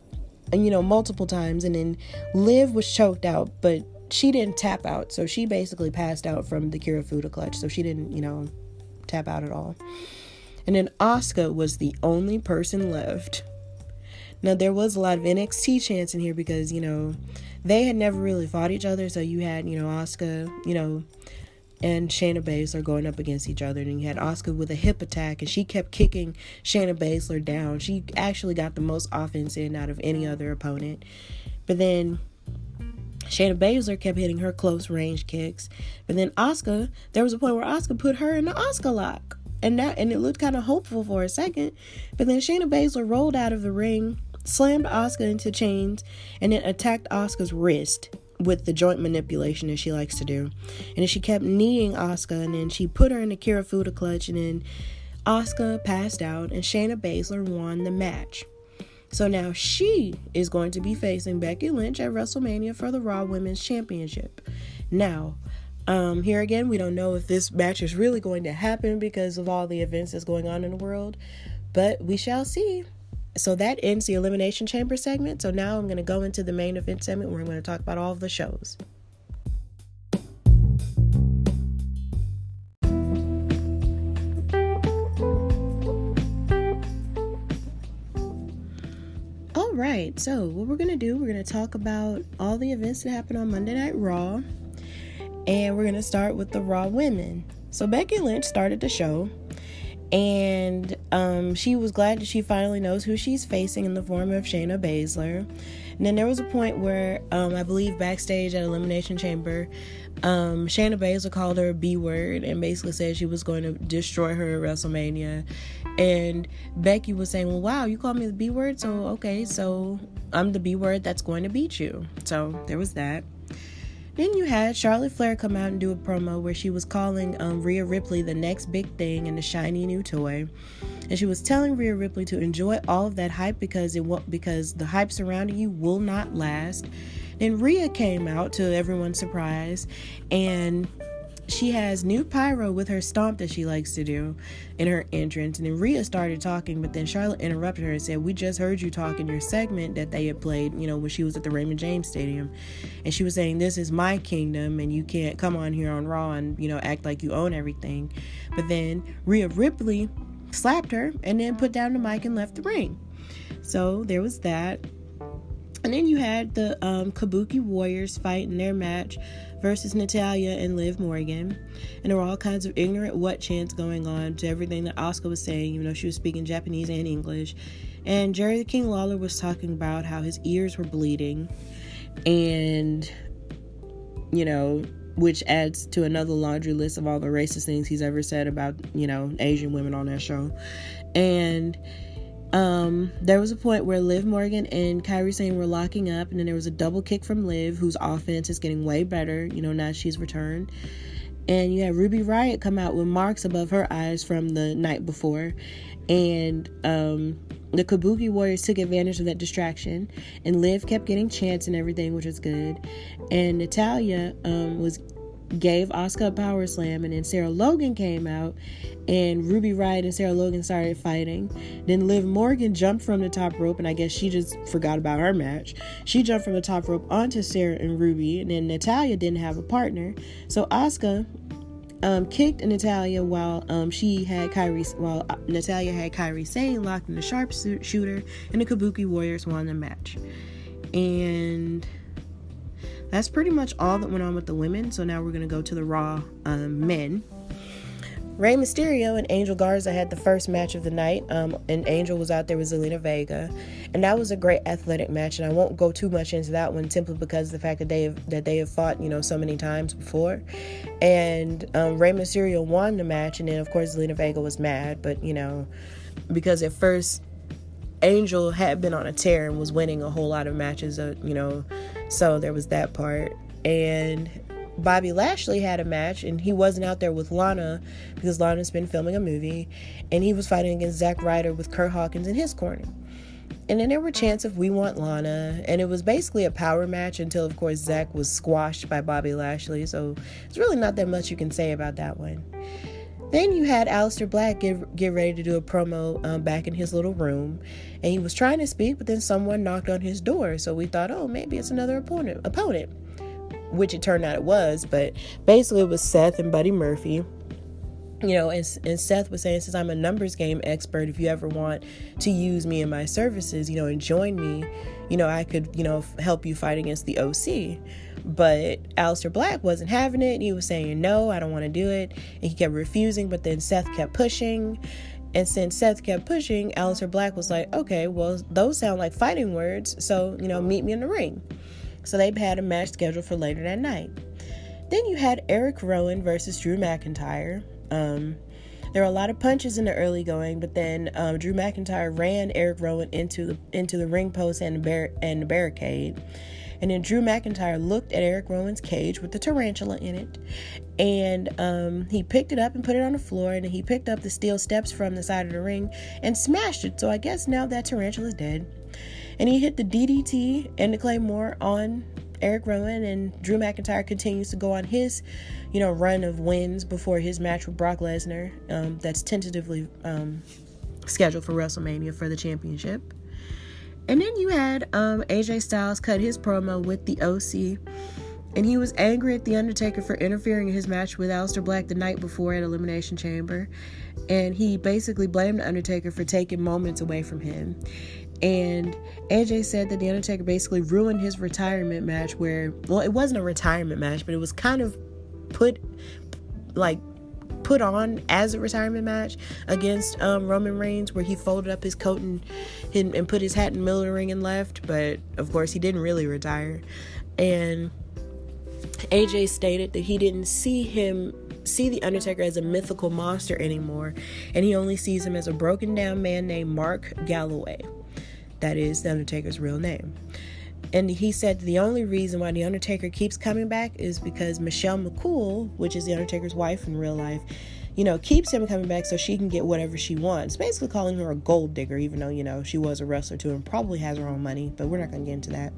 multiple times. And then Liv was choked out, but she didn't tap out. So she basically passed out from the Kirifuda clutch. So she didn't, tap out at all. And then Asuka was the only person left. Now, there was a lot of NXT chants in here because, they had never really fought each other. So you had, Asuka, and Shayna Baszler going up against each other. And you had Asuka with a hip attack, and she kept kicking Shayna Baszler down. She actually got the most offense in out of any other opponent. But then Shayna Baszler kept hitting her close range kicks. But then Asuka, there was a point where Asuka put her in the Asuka lock. And it looked kind of hopeful for a second. But then Shayna Baszler rolled out of the ring, slammed Asuka into chains, and then attacked Asuka's wrist with the joint manipulation that she likes to do. And then she kept kneeing Asuka, and then she put her in the Kirifuda clutch, and then Asuka passed out, and Shayna Baszler won the match. So now she is going to be facing Becky Lynch at WrestleMania for the Raw Women's Championship. Now, here again, we don't know if this match is really going to happen because of all the events that's going on in the world, but we shall see. So that ends the Elimination Chamber segment. So now I'm going to go into the main event segment where I'm going to talk about all of the shows. All right, so what we're going to do, we're going to talk about all the events that happened on Monday Night Raw. And we're going to start with the Raw women. So Becky Lynch started the show. And she was glad that she finally knows who she's facing in the form of Shayna Baszler. And then there was a point where, I believe backstage at Elimination Chamber, Shayna Baszler called her a B-word and basically said she was going to destroy her at WrestleMania. And Becky was saying, well, wow, you called me the B-word? So, okay, so I'm the B-word that's going to beat you. So there was that. Then you had Charlotte Flair come out and do a promo where she was calling Rhea Ripley the next big thing and the shiny new toy. And she was telling Rhea Ripley to enjoy all of that hype because the hype surrounding you will not last. Then Rhea came out, to everyone's surprise, and she has new pyro with her stomp that she likes to do in her entrance. And then Rhea started talking, but then Charlotte interrupted her and said, we just heard you talk in your segment that they had played, when she was at the Raymond James Stadium. And she was saying, this is my kingdom and you can't come on here on Raw and, act like you own everything. But then Rhea Ripley slapped her and then put down the mic and left the ring. So there was that. And then you had the Kabuki Warriors fight in their match versus Natalya and Liv Morgan. And there were all kinds of ignorant what chants going on to everything that Asuka was saying, even though she was speaking Japanese and English. And Jerry the King Lawler was talking about how his ears were bleeding. And, which adds to another laundry list of all the racist things he's ever said about, Asian women on that show. And there was a point where Liv Morgan and Kairi Sane were locking up, and then there was a double kick from Liv, whose offense is getting way better, now she's returned. And you had Ruby Riott come out with marks above her eyes from the night before, and the Kabuki Warriors took advantage of that distraction, and Liv kept getting chants and everything, which was good. And Natalya gave Asuka a power slam, and then Sarah Logan came out, and Ruby Riott and Sarah Logan started fighting. Then Liv Morgan jumped from the top rope, and I guess she just forgot about her match. She jumped from the top rope onto Sarah and Ruby, and then Natalya didn't have a partner, so Asuka kicked Natalya while Natalya had Kairi Sane locked in the sharpshooter, and the Kabuki Warriors won the match. And that's pretty much all that went on with the women. So now we're going to go to the Raw men. Rey Mysterio and Angel Garza had the first match of the night, and Angel was out there with Zelina Vega, and that was a great athletic match. And I won't go too much into that one simply because of the fact that they have fought so many times before. And Rey Mysterio won the match, and then of course Zelina Vega was mad, but because at first Angel had been on a tear and was winning a whole lot of matches, so there was that part. And Bobby Lashley had a match, and he wasn't out there with Lana because Lana's been filming a movie, and he was fighting against Zack Ryder with Kurt Hawkins in his corner. And then there were chants of "We want Lana," and it was basically a power match until, of course, Zack was squashed by Bobby Lashley, so there's really not that much you can say about that one. Then you had Aleister Black get ready to do a promo back in his little room, and he was trying to speak, but then someone knocked on his door, so we thought, oh, maybe it's another opponent, which it turned out it was, but basically it was Seth and Buddy Murphy. And Seth was saying, since I'm a numbers game expert, if you ever want to use me in my services, and join me, I could, help you fight against the OC. But Aleister Black wasn't having it. He was saying, no, I don't want to do it. And he kept refusing, but then Seth kept pushing. And since Seth kept pushing, Aleister Black was like, okay, well, those sound like fighting words. So, meet me in the ring. So they had a match scheduled for later that night. Then you had Eric Rowan versus Drew McIntyre. There were a lot of punches in the early going, but then Drew McIntyre ran Eric Rowan into the ring post and the barricade. And then Drew McIntyre looked at Eric Rowan's cage with the tarantula in it, and he picked it up and put it on the floor, and then he picked up the steel steps from the side of the ring and smashed it. So I guess now that tarantula is dead. And he hit the DDT and the Claymore on Eric Rowan, and Drew McIntyre continues to go on his, run of wins before his match with Brock Lesnar. That's tentatively scheduled for WrestleMania for the championship. And then you had AJ Styles cut his promo with the OC, and he was angry at The Undertaker for interfering in his match with Aleister Black the night before at Elimination Chamber. And he basically blamed The Undertaker for taking moments away from him. And AJ said that The Undertaker basically ruined his retirement match it wasn't a retirement match, but it was kind of put on as a retirement match against Roman Reigns, where he folded up his coat and put his hat in the middle of the ring and left. But of course he didn't really retire. And AJ stated that he didn't see The Undertaker as a mythical monster anymore, and he only sees him as a broken down man named Mark Galloway. That is The Undertaker's real name. And he said the only reason why The Undertaker keeps coming back is because Michelle McCool, which is The Undertaker's wife in real life, keeps him coming back so she can get whatever she wants. Basically calling her a gold digger, even though, she was a wrestler too and probably has her own money, but we're not going to get into that.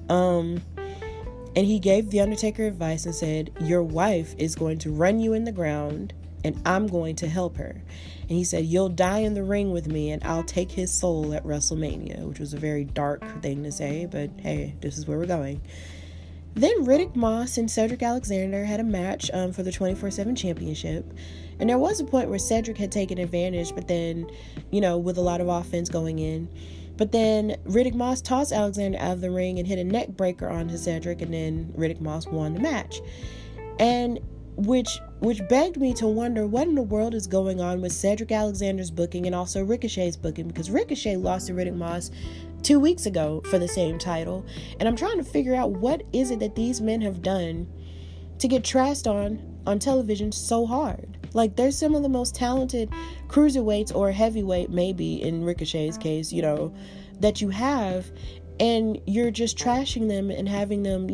And he gave The Undertaker advice and said, your wife is going to run you in the ground and I'm going to help her. And he said, you'll die in the ring with me and I'll take his soul at WrestleMania, which was a very dark thing to say, but hey, this is where we're going. Then Riddick Moss and Cedric Alexander had a match for the 24/7 championship. And there was a point where Cedric had taken advantage, but then, with a lot of offense going in. But then Riddick Moss tossed Alexander out of the ring and hit a neck breaker onto Cedric, and then Riddick Moss won the match. And which begged me to wonder what in the world is going on with Cedric Alexander's booking and also Ricochet's booking, because Ricochet lost to Riddick Moss 2 weeks ago for the same title. And I'm trying to figure out what is it that these men have done to get trashed on television so hard. Like, they're some of the most talented cruiserweights, or heavyweight maybe in Ricochet's case, that you have, and you're just trashing them and having them,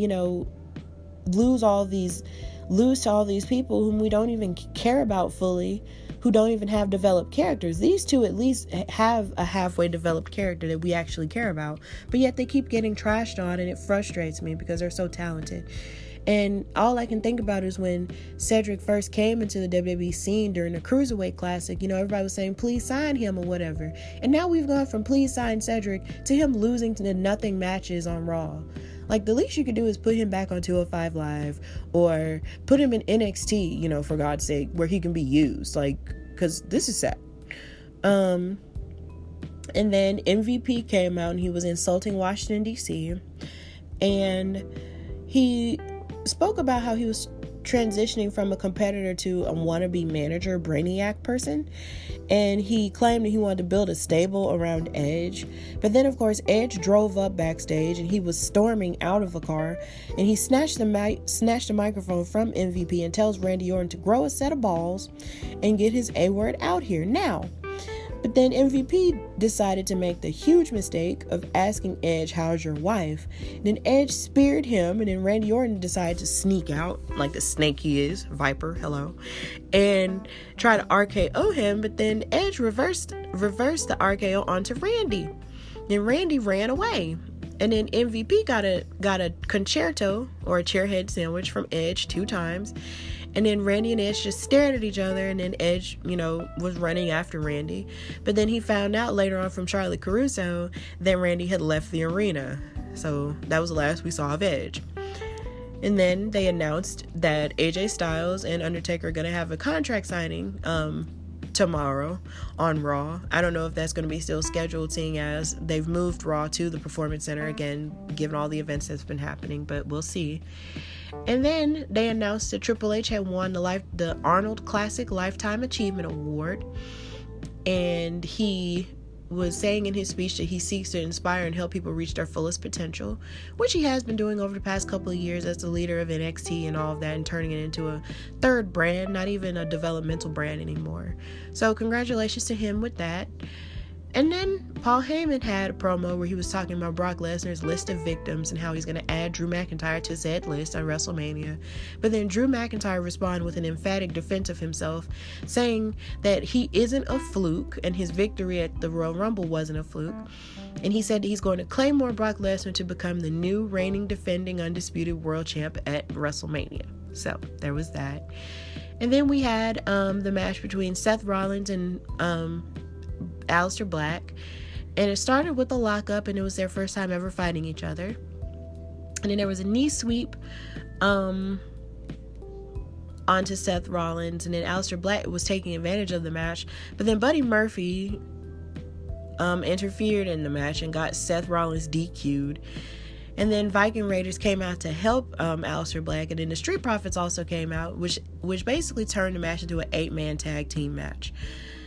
lose to all these people whom we don't even care about fully, who don't even have developed characters. These two at least have a halfway developed character that we actually care about, but yet they keep getting trashed on, and it frustrates me because they're so talented. And all I can think about is when Cedric first came into the WWE scene during the Cruiserweight Classic, everybody was saying, please sign him or whatever. And now we've gone from please sign Cedric to him losing to the nothing matches on Raw. Like, the least you could do is put him back on 205 Live, or put him in NXT, for God's sake, where he can be used. Like, because this is sad. And then MVP came out and he was insulting Washington, D.C. And he spoke about how he was transitioning from a competitor to a wannabe manager, brainiac person. And he claimed that he wanted to build a stable around Edge. But then, of course, Edge drove up backstage and he was storming out of a car. And he snatched the microphone from MVP and tells Randy Orton to grow a set of balls and get his A-word out here now. But then MVP decided to make the huge mistake of asking Edge, how's your wife? And then Edge speared him, and then Randy Orton decided to sneak out, like the snake he is, Viper, hello, and try to RKO him, but then Edge reversed the RKO onto Randy. Then Randy ran away. And then MVP got a concerto, or a chairhead sandwich, from Edge 2 times. And then Randy and Edge just stared at each other, and then Edge, was running after Randy. But then he found out later on from Charlie Caruso that Randy had left the arena. So that was the last we saw of Edge. And then they announced that AJ Styles and Undertaker are going to have a contract signing tomorrow on Raw. I don't know if that's going to be still scheduled, seeing as they've moved Raw to the Performance Center again, given all the events that's been happening, but we'll see. And then they announced that Triple H had won the Arnold Classic Lifetime Achievement Award, and he was saying in his speech that he seeks to inspire and help people reach their fullest potential, which he has been doing over the past couple of years as the leader of NXT and all of that, and turning it into a third brand, not even a developmental brand anymore. So congratulations to him with that. And then Paul Heyman had a promo where he was talking about Brock Lesnar's list of victims and how he's going to add Drew McIntyre to said list on Wrestlemania. But then Drew McIntyre responded with an emphatic defense of himself, saying that he isn't a fluke and his victory at the Royal Rumble wasn't a fluke. And he said that he's going to claim more Brock Lesnar to become the new reigning defending undisputed world champ at WrestleMania. So there was that. And then we had the match between Seth Rollins and Aleister Black, and it started with a lockup, and it was their first time ever fighting each other. And then there was a knee sweep onto Seth Rollins, and then Aleister Black was taking advantage of the match, but then Buddy Murphy interfered in the match and got Seth Rollins DQ'd. And then Viking Raiders came out to help Aleister Black, and then the Street Profits also came out, which basically turned the match into an 8-man tag team match.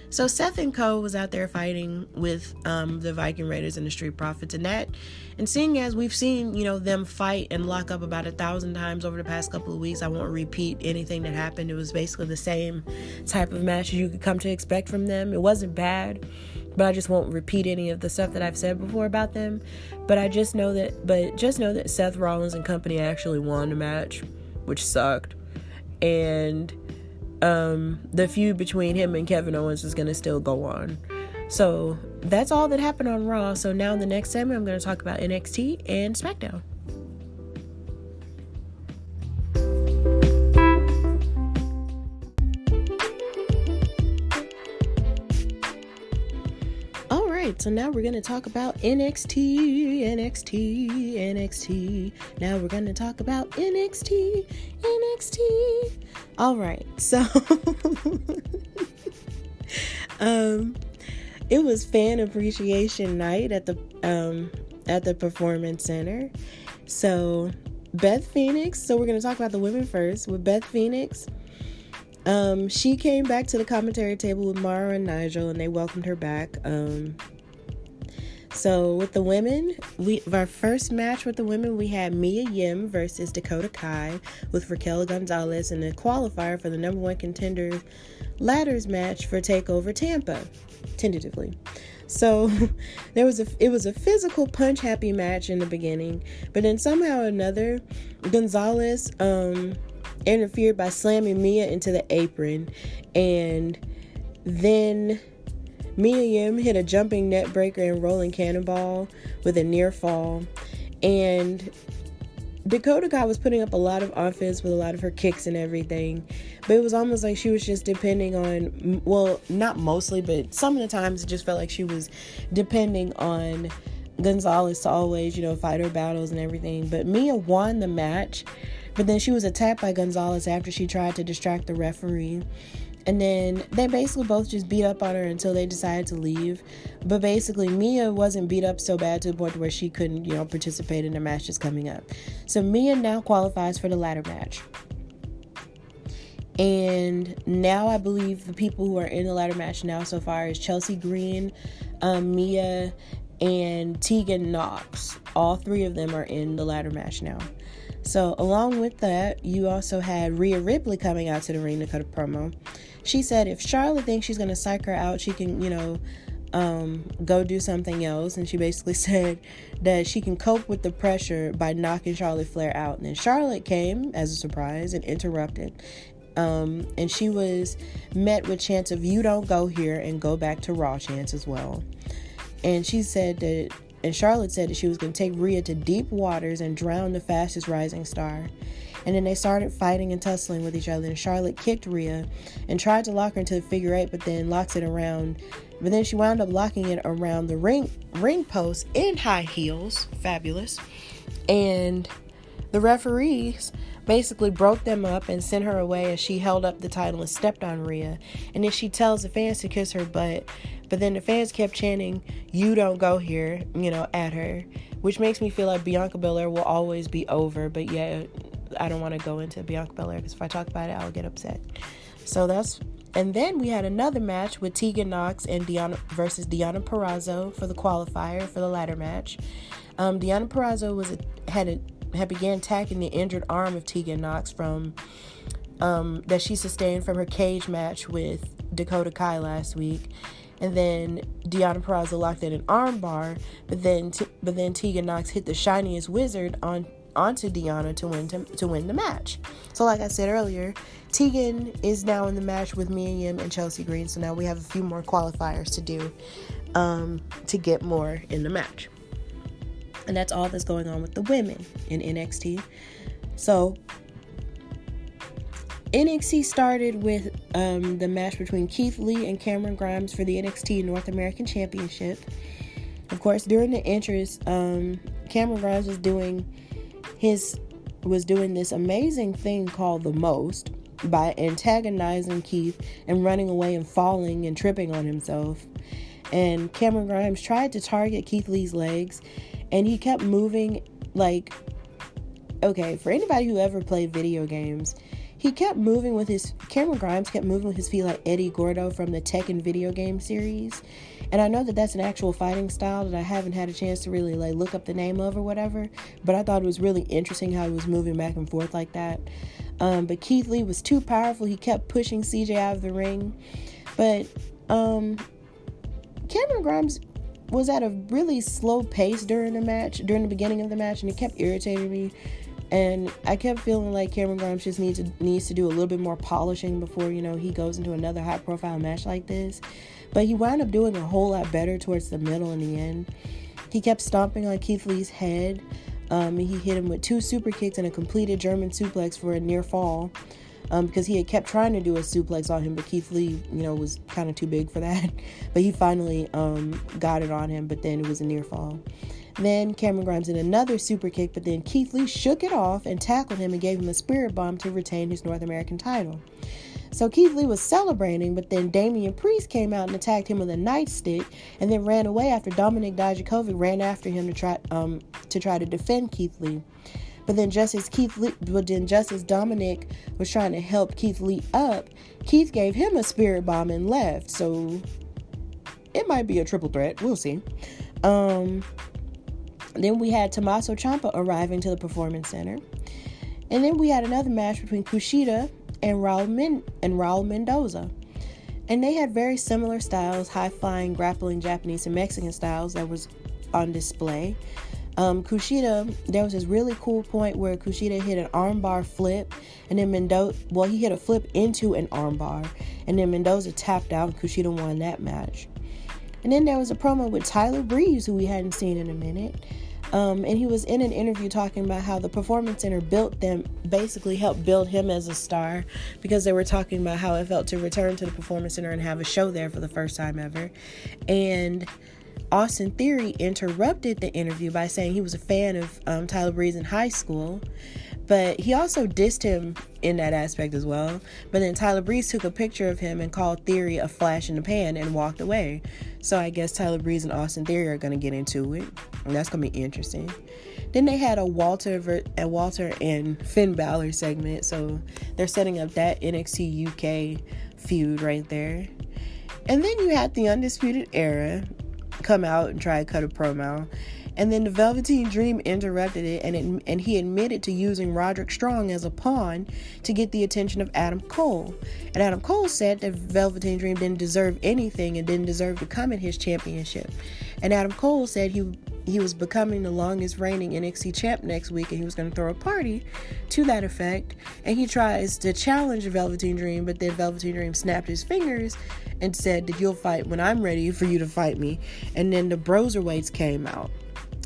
So Seth and Co was out there fighting with the Viking Raiders and the Street Profits, and seeing as we've seen, them fight and lock up about 1,000 times over the past couple of weeks, I won't repeat anything that happened. It was basically the same type of match you could come to expect from them. It wasn't bad, but I just won't repeat any of the stuff that I've said before about them. But just know that Seth Rollins and company actually won the match, which sucked, and the feud between him and Kevin Owens is going to still go on. So that's all that happened on Raw. So now in the next segment, I'm going to talk about NXT and SmackDown. Alright, so now we're going to talk about NXT. Now we're going to talk about NXT. Alright, so it was Fan Appreciation Night at the Performance Center. So Beth Phoenix, so we're going to talk about the women first. With Beth Phoenix, she came back to the commentary table with Mara and Nigel, and they welcomed her back. So with the women, our first match with the women, we had Mia Yim versus Dakota Kai with Raquel Gonzalez in the qualifier for the number one contender ladders match for TakeOver Tampa, tentatively. So it was a physical punch happy match in the beginning, but then somehow or another, Gonzalez interfered by slamming Mia into the apron, and then Mia Yim hit a jumping net breaker and rolling cannonball with a near fall, and Dakota Kai was putting up a lot of offense with a lot of her kicks and everything, but it was almost like she was just depending on, well, not mostly, but some of the times it just felt like she was depending on Gonzalez to always, fight her battles and everything. But Mia won the match, but then she was attacked by Gonzalez after she tried to distract the referee. And then they basically both just beat up on her until they decided to leave. But basically, Mia wasn't beat up so bad to the point where she couldn't, participate in the matches coming up. So Mia now qualifies for the ladder match. And now I believe the people who are in the ladder match now so far is Chelsea Green, Mia, and Tegan Knox. All three of them are in the ladder match now. So along with that, you also had Rhea Ripley coming out to the ring to cut a promo. She said if Charlotte thinks she's going to psych her out, she can, go do something else. And she basically said that she can cope with the pressure by knocking Charlotte Flair out. And then Charlotte came as a surprise and interrupted. And she was met with chants of "You don't go here" and "Go back to Raw" chants as well. And Charlotte said that she was going to take Rhea to deep waters and drown the fastest rising star. And then they started fighting and tussling with each other. And Charlotte kicked Rhea and tried to lock her into the figure eight, but then locks it around. But then she wound up locking it around the ring post in high heels. Fabulous. But the referees basically broke them up and sent her away as she held up the title and stepped on Rhea. And then she tells the fans to kiss her butt, but then the fans kept chanting, "You don't go here," at her, which makes me feel like Bianca Belair will always be over. But yeah, I don't want to go into Bianca Belair because if I talk about it, I'll get upset. And then we had another match with Tegan Nox and versus Deonna Purrazzo for the qualifier for the ladder match. Deonna Purrazzo had began attacking the injured arm of Tegan Nox from that she sustained from her cage match with Dakota Kai last week. And then Deonna Purrazzo locked in an arm bar, but then Tegan Nox hit the shiniest wizard onto Deonna to win the match. So like I said earlier, Tegan is now in the match with Mia Yim and Chelsea Green. So now we have a few more qualifiers to do to get more in the match. And that's all that's going on with the women in NXT. So NXT started with the match between Keith Lee and Cameron Grimes for the NXT North American Championship. Of course, during the entrance, Cameron Grimes was doing this amazing thing called the most by antagonizing Keith and running away and falling and tripping on himself. And Cameron Grimes tried to target Keith Lee's legs, and he kept moving for anybody who ever played video games, Cameron Grimes kept moving with his feet like Eddie Gordo from the Tekken video game series. And I know that that's an actual fighting style that I haven't had a chance to really look up the name of or whatever, but I thought it was really interesting how he was moving back and forth like that. But Keith Lee was too powerful. He kept pushing CJ out of the ring. But Cameron Grimes was at a really slow pace during the beginning of the match, and it kept irritating me. And I kept feeling like Cameron Grimes just needs to do a little bit more polishing before, he goes into another high-profile match like this. But he wound up doing a whole lot better towards the middle and the end. He kept stomping on Keith Lee's head. And he hit him with 2 super kicks and a completed German suplex for a near fall. Because he had kept trying to do a suplex on him, but Keith Lee, was kind of too big for that. But he finally got it on him, but then it was a near fall. Then Cameron Grimes did another super kick, but then Keith Lee shook it off and tackled him and gave him a spirit bomb to retain his North American title. So Keith Lee was celebrating, but then Damian Priest came out and attacked him with a nightstick and then ran away after Dominik Dijakovic ran after him to try to defend Keith Lee. But then just as Dominik was trying to help Keith Lee up, Keith gave him a spirit bomb and left. So it might be a triple threat. We'll see. Then we had Tommaso Ciampa arriving to the Performance Center. And then we had another match between Kushida and Raul Mendoza. And they had very similar styles, high-flying, grappling Japanese and Mexican styles that was on display. Kushida, there was this really cool point where Kushida hit an armbar flip, and then he hit a flip into an armbar, and then Mendoza tapped out and Kushida won that match. And then there was a promo with Tyler Breeze, who we hadn't seen in a minute. And he was in an interview talking about how the Performance Center basically helped build him as a star, because they were talking about how it felt to return to the Performance Center and have a show there for the first time ever. And Austin Theory interrupted the interview by saying he was a fan of Tyler Breeze in high school, but he also dissed him in that aspect as well. But then Tyler Breeze took a picture of him and called Theory a flash in the pan and walked away. So I guess Tyler Breeze and Austin Theory are going to get into it, and that's going to be interesting. Then they had a Walter and Finn Balor segment, so they're setting up that NXT UK feud right there. And then you had the Undisputed Era come out and try to cut a promo, and then the Velveteen Dream interrupted it, and he admitted to using Roderick Strong as a pawn to get the attention of Adam Cole. And Adam Cole said that Velveteen Dream didn't deserve anything and didn't deserve to come in his championship. And Adam Cole said he was becoming the longest reigning NXT champ next week, and he was going to throw a party to that effect. And he tries to challenge Velveteen Dream, but then Velveteen Dream snapped his fingers and said that you'll fight when I'm ready for you to fight me. And then the Broserweights came out,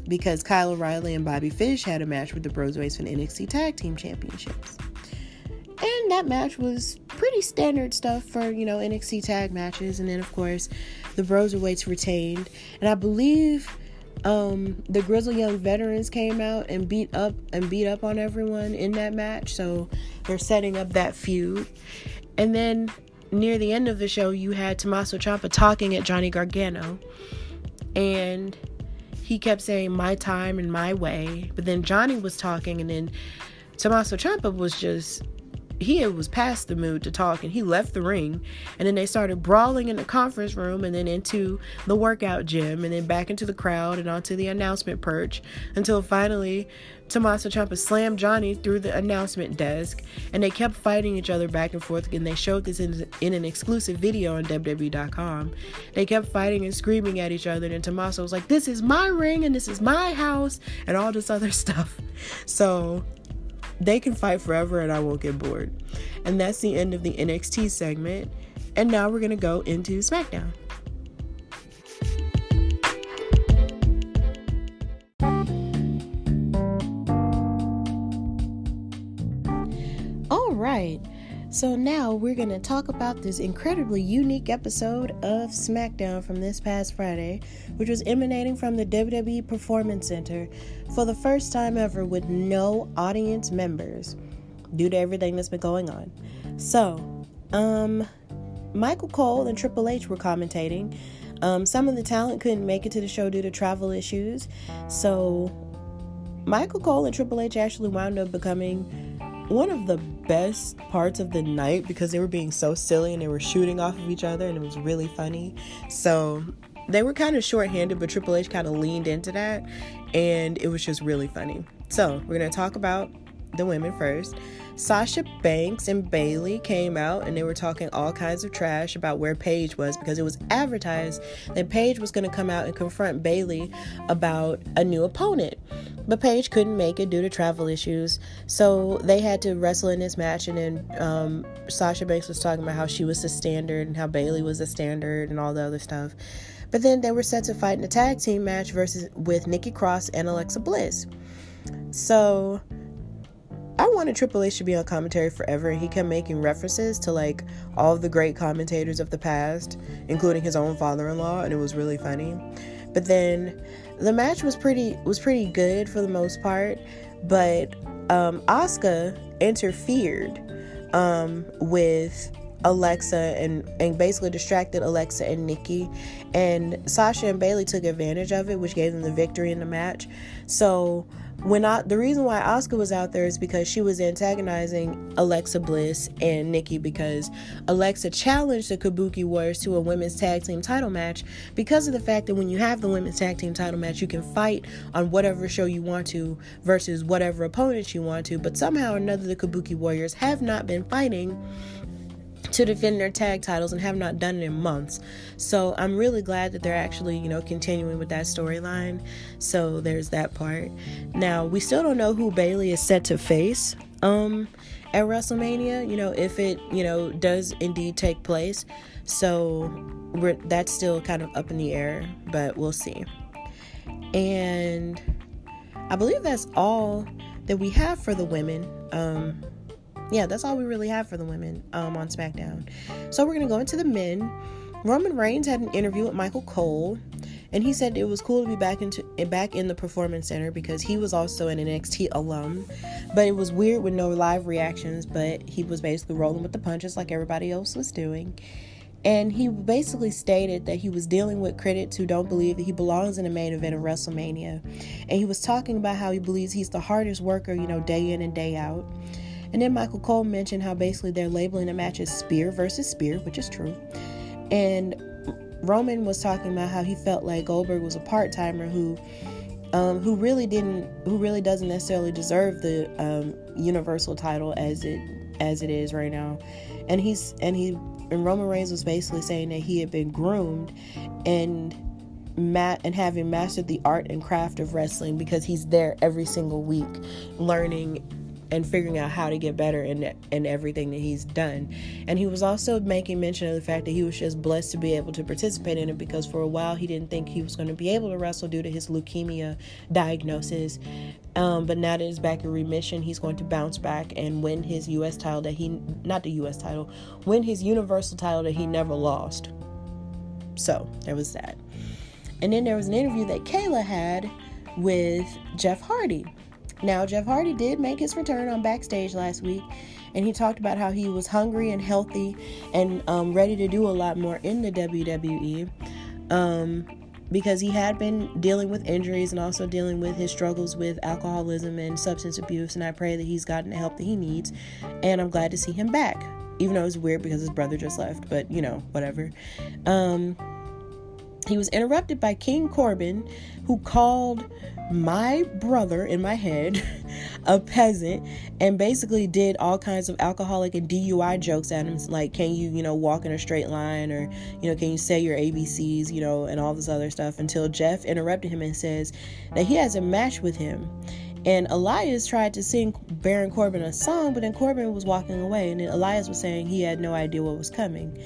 because Kyle O'Reilly and Bobby Fish had a match with the Broserweights for the NXT Tag Team Championships. And that match was pretty standard stuff for, NXT tag matches. And then, of course, the Broserweights retained. And I believe The Grizzled Young Veterans came out and beat up on everyone in that match, so they're setting up that feud. And then near the end of the show, you had Tommaso Ciampa talking at Johnny Gargano, and he kept saying my time and my way, but then Johnny was talking, and then Tommaso Ciampa was past the mood to talk, and he left the ring, and then they started brawling in the conference room, and then into the workout gym, and then back into the crowd and onto the announcement perch, until finally Tommaso Ciampa slammed Johnny through the announcement desk, and they kept fighting each other back and forth, and they showed this in an exclusive video on WWE.com. They kept fighting and screaming at each other, and Tommaso was like, this is my ring, and this is my house, and all this other stuff. So they can fight forever and I won't get bored. And that's the end of the NXT segment. And now we're going to go into SmackDown. All right. So now we're going to talk about this incredibly unique episode of SmackDown from this past Friday, which was emanating from the WWE Performance Center for the first time ever with no audience members due to everything that's been going on. So, Michael Cole and Triple H were commentating. Some of the talent couldn't make it to the show due to travel issues. So, Michael Cole and Triple H actually wound up becoming one of the best parts of the night because they were being so silly and they were shooting off of each other and it was really funny. So they were kind of short-handed, but Triple H kind of leaned into that and it was just really funny. So we're going to talk about the women first. Sasha Banks and Bayley came out and they were talking all kinds of trash about where Paige was because it was advertised that Paige was going to come out and confront Bayley about a new opponent. But Paige couldn't make it due to travel issues, so they had to wrestle in this match, and then Sasha Banks was talking about how she was the standard and how Bayley was the standard and all the other stuff. But then they were set to fight in a tag team match with Nikki Cross and Alexa Bliss. So I wanted Triple H to be on commentary forever, and he kept making references to like all of the great commentators of the past, including his own father-in-law, and it was really funny. But then the match was pretty good for the most part, but Asuka interfered with Alexa and basically distracted Alexa and Nikki, and Sasha and Bayley took advantage of it, which gave them the victory in the match. So the reason why Asuka was out there is because she was antagonizing Alexa Bliss and Nikki because Alexa challenged the Kabuki Warriors to a women's tag team title match because of the fact that when you have the women's tag team title match, you can fight on whatever show you want to versus whatever opponent you want to, but somehow or another the Kabuki Warriors have not been fighting to defend their tag titles and have not done it in months. So I'm really glad that they're actually, continuing with that storyline. So there's that part. Now, we still don't know who Bayley is set to face at WrestleMania, if it, does indeed take place. So that's still kind of up in the air, but we'll see. And I believe that's all that we have for the women. Yeah, that's all we really have for the women on SmackDown. So we're going to go into the men. Roman Reigns had an interview with Michael Cole, and he said it was cool to be back in the Performance Center because he was also an NXT alum. But it was weird with no live reactions, but he was basically rolling with the punches like everybody else was doing. And he basically stated that he was dealing with critics who don't believe that he belongs in the main event of WrestleMania. And he was talking about how he believes he's the hardest worker, day in and day out. And then Michael Cole mentioned how basically they're labeling the match as spear versus spear, which is true. And Roman was talking about how he felt like Goldberg was a part-timer who really doesn't necessarily deserve the Universal title as it is right now. And Roman Reigns was basically saying that he had been groomed and having mastered the art and craft of wrestling because he's there every single week learning and figuring out how to get better in everything that he's done. And he was also making mention of the fact that he was just blessed to be able to participate in it because for a while he didn't think he was going to be able to wrestle due to his leukemia diagnosis. But now that he's back in remission, he's going to bounce back and win his win his Universal title that he never lost. So there was that. And then there was an interview that Kayla had with Jeff Hardy. Now, Jeff Hardy did make his return on Backstage last week, and he talked about how he was hungry and healthy and ready to do a lot more in the WWE, because he had been dealing with injuries and also dealing with his struggles with alcoholism and substance abuse, and I pray that he's gotten the help that he needs, and I'm glad to see him back, even though it's weird because his brother just left, but, whatever. He was interrupted by King Corbin, who called my brother, in my head, a peasant, and basically did all kinds of alcoholic and DUI jokes at him, like, can you, walk in a straight line, or, can you say your ABCs, and all this other stuff, until Jeff interrupted him and says that he has a match with him. And Elias tried to sing Baron Corbin a song, but then Corbin was walking away, and then Elias was saying he had no idea what was coming.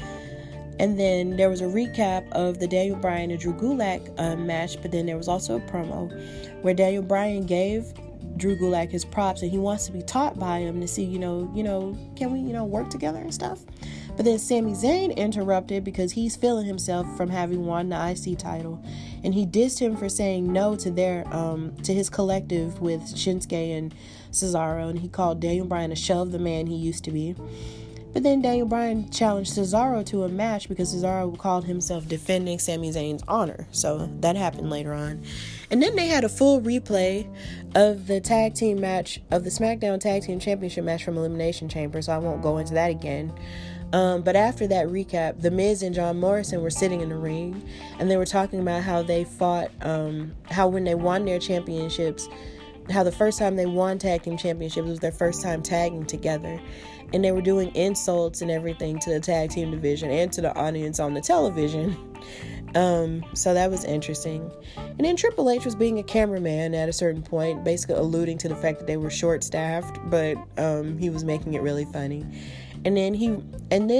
And then there was a recap of the Daniel Bryan and Drew Gulak match, but then there was also a promo where Daniel Bryan gave Drew Gulak his props, and he wants to be taught by him to see, can we, work together and stuff. But then Sami Zayn interrupted because he's feeling himself from having won the IC title, and he dissed him for saying no to to his collective with Shinsuke and Cesaro, and he called Daniel Bryan a shell of the man he used to be. But then Daniel Bryan challenged Cesaro to a match because Cesaro called himself defending Sami Zayn's honor. So that happened later on. And then they had a full replay of the tag team match, of the SmackDown Tag Team Championship match from Elimination Chamber, so I won't go into that again. But after that recap, The Miz and John Morrison were sitting in the ring, and they were talking about how they fought, how when they won their championships, how the first time they won tag team championships was their first time tagging together. And they were doing insults and everything to the tag team division and to the audience on the television. So that was interesting. And then Triple H was being a cameraman at a certain point, basically alluding to the fact that they were short-staffed, but he was making it really funny. And then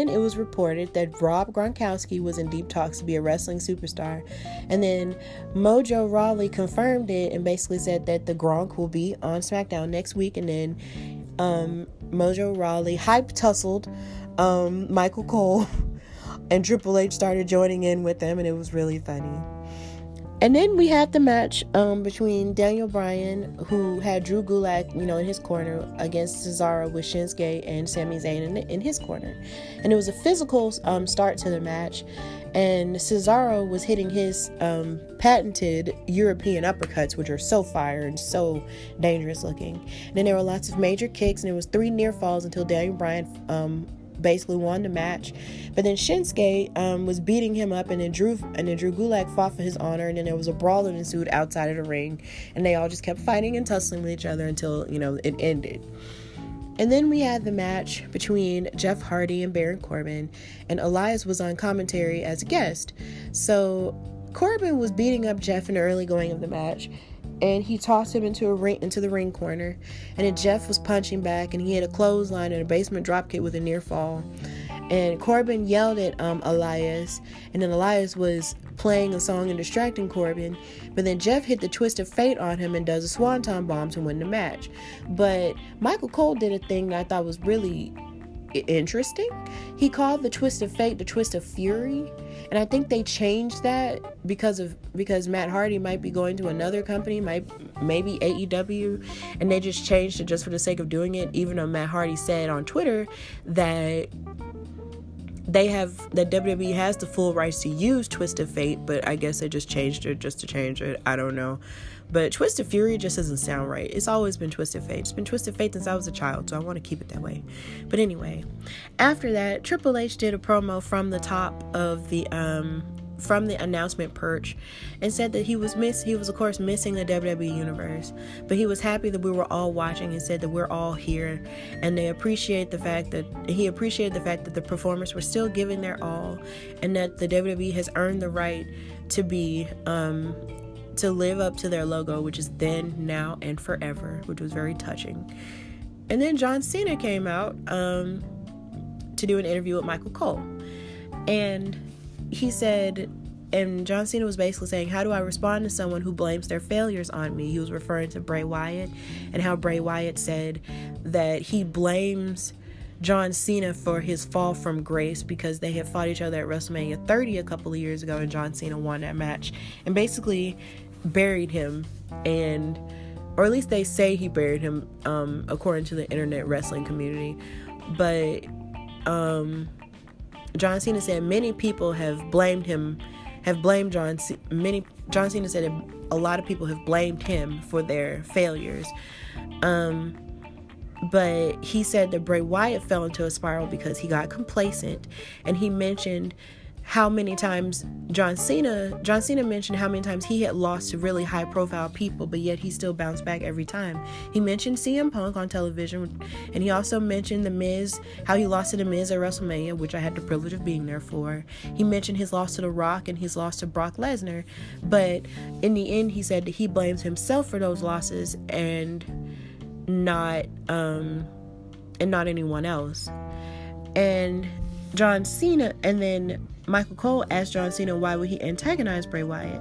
it was reported that Rob Gronkowski was in deep talks to be a wrestling superstar. And then Mojo Rawley confirmed it and basically said that the Gronk will be on SmackDown next week. And then Mojo Rawley hype-tussled Michael Cole, and Triple H started joining in with them, and it was really funny. And then we had the match between Daniel Bryan, who had Drew Gulak, in his corner, against Cesaro with Shinsuke and Sami Zayn in his corner. And it was a physical start to the match, and Cesaro was hitting his patented European uppercuts, which are so fire and so dangerous looking. And then there were lots of major kicks, and there was 3 near falls until Daniel Bryan basically won the match. But then Shinsuke was beating him up, and then Drew Gulak fought for his honor, and then there was a brawl that ensued outside of the ring, and they all just kept fighting and tussling with each other until it ended. And then we had the match between Jeff Hardy and Baron Corbin, and Elias was on commentary as a guest. So Corbin was beating up Jeff in the early going of the match, and he tossed him into the ring corner, and then Jeff was punching back, and he had a clothesline and a basement dropkick with a near fall. And Corbin yelled at Elias, and then Elias was playing a song and distracting Corbin, but then Jeff hit the Twist of Fate on him and does a Swanton Bomb to win the match. But Michael Cole did a thing that I thought was really interesting. He called the Twist of Fate the Twist of Fury, and I think they changed that because Matt Hardy might be going to another company, maybe AEW, and they just changed it just for the sake of doing it, even though Matt Hardy said on Twitter that WWE has the full rights to use Twist of Fate, but I guess they just changed it just to change it. I don't know. But Twist of Fury just doesn't sound right. It's always been Twist of Fate. It's been Twist of Fate since I was a child, so I want to keep it that way. But anyway, after that, Triple H did a promo from the top of the announcement perch and said that he was of course missing the WWE universe, but he was happy that we were all watching, and said that we're all here, and he appreciated the fact that the performers were still giving their all, and that the WWE has earned the right to live up to their logo, which is then, now, and forever, which was very touching. And then John Cena came out to do an interview with Michael Cole, and he said, and John Cena was basically saying, how do I respond to someone who blames their failures on me? He was referring to Bray Wyatt, and how Bray Wyatt said that he blames John Cena for his fall from grace, because they had fought each other at WrestleMania 30 a couple of years ago, and John Cena won that match and basically buried him, and or at least they say he buried him, according to the internet wrestling community. But John Cena said many people have blamed John Cena said that a lot of people have blamed him for their failures. But he said that Bray Wyatt fell into a spiral because he got complacent, and he mentioned how many times John Cena mentioned how many times he had lost to really high profile people, but yet he still bounced back every time. He mentioned CM Punk on television, and he also mentioned The Miz, how he lost to The Miz at WrestleMania, which I had the privilege of being there for. He mentioned his loss to The Rock and his loss to Brock Lesnar, but in the end he said that he blames himself for those losses and not anyone else. And John Cena, and then Michael Cole asked John Cena why would he antagonize Bray Wyatt,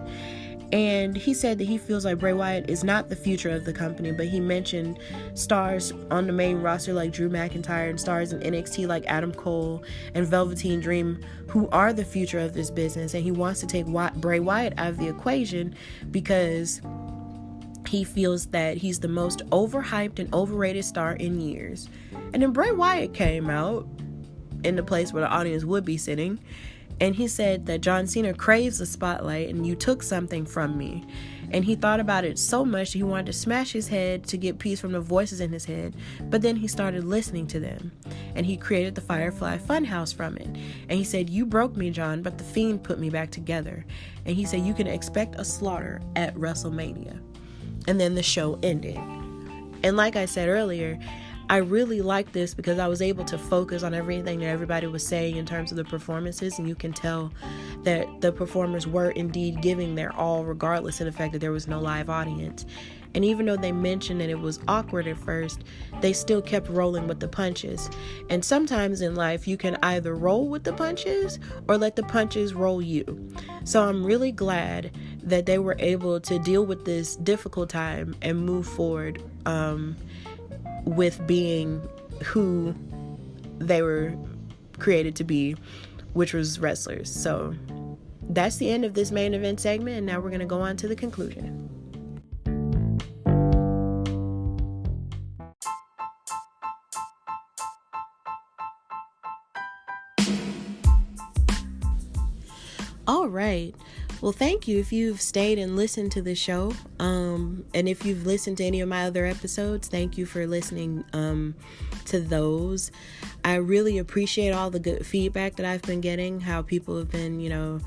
and he said that he feels like Bray Wyatt is not the future of the company, but he mentioned stars on the main roster like Drew McIntyre and stars in NXT like Adam Cole and Velveteen Dream, who are the future of this business, and he wants to take Bray Wyatt out of the equation because he feels that he's the most overhyped and overrated star in years. And then Bray Wyatt came out in the place where the audience would be sitting, and he said that John Cena craves the spotlight and you took something from me. And he thought about it so much that he wanted to smash his head to get peace from the voices in his head, but then he started listening to them, and he created the Firefly Funhouse from it. And he said, you broke me, John, but the Fiend put me back together. And he said, you can expect a slaughter at WrestleMania. And then the show ended. And like I said earlier, I really like this because I was able to focus on everything that everybody was saying in terms of the performances, and you can tell that the performers were indeed giving their all, regardless of the fact that there was no live audience. And even though they mentioned that it was awkward at first, they still kept rolling with the punches. And sometimes in life, you can either roll with the punches or let the punches roll you. So I'm really glad that they were able to deal with this difficult time and move forward with being who they were created to be, which was wrestlers. So that's the end of this main event segment, and now we're going to go on to the conclusion. All right. Well, thank you if you've stayed and listened to the show. And if you've listened to any of my other episodes, thank you for listening to those. I really appreciate all the good feedback that I've been getting, how people have been,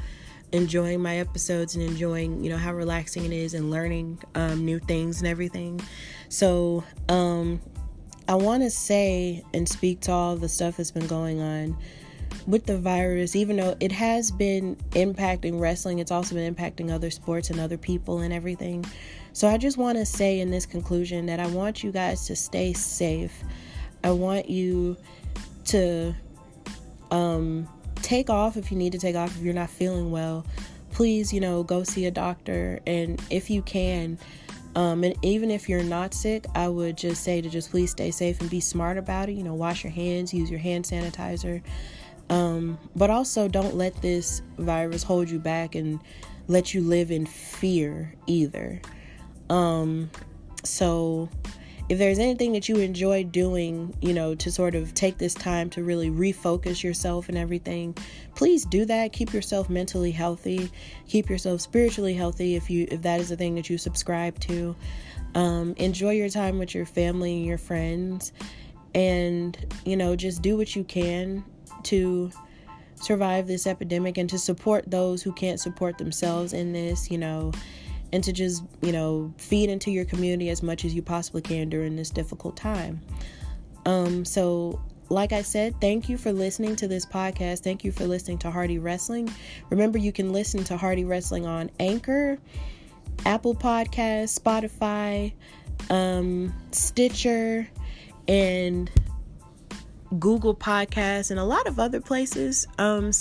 enjoying my episodes and enjoying, how relaxing it is and learning new things and everything. So I want to say and speak to all the stuff that's been going on with the virus. Even though it has been impacting wrestling, it's also been impacting other sports and other people and everything. So I just want to say in this conclusion that I want you guys to stay safe. I want you to take off if you need to take off. If you're not feeling well, please, go see a doctor. And if you can, and even if you're not sick, I would just say to just please stay safe and be smart about it. Wash your hands, use your hand sanitizer. But also don't let this virus hold you back and let you live in fear either. So if there's anything that you enjoy doing, to sort of take this time to really refocus yourself and everything, please do that. Keep yourself mentally healthy. Keep yourself spiritually healthy if that is the thing that you subscribe to. Enjoy your time with your family and your friends, and, just do what you can to survive this epidemic and to support those who can't support themselves in this, and to just, feed into your community as much as you possibly can during this difficult time. So like I said, thank you for listening to this podcast. Thank you for listening to Hardy Wrestling. Remember, you can listen to Hardy Wrestling on Anchor, Apple Podcasts, Spotify, Stitcher, and Google Podcasts, and a lot of other places. I'll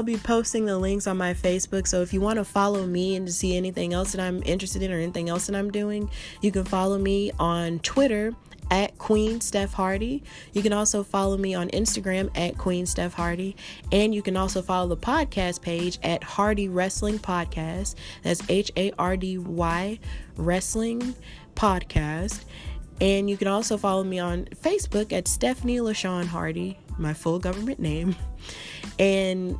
be posting the links on my Facebook. So if you want to follow me and to see anything else that I'm interested in or anything else that I'm doing, you can follow me on Twitter at Queen Steph Hardy. You can also follow me on Instagram at Queen Steph Hardy. And you can also follow the podcast page at Hardy Wrestling Podcast. That's HARDY Wrestling Podcast. And you can also follow me on Facebook at Stephanie LaShawn Hardy, my full government name. And,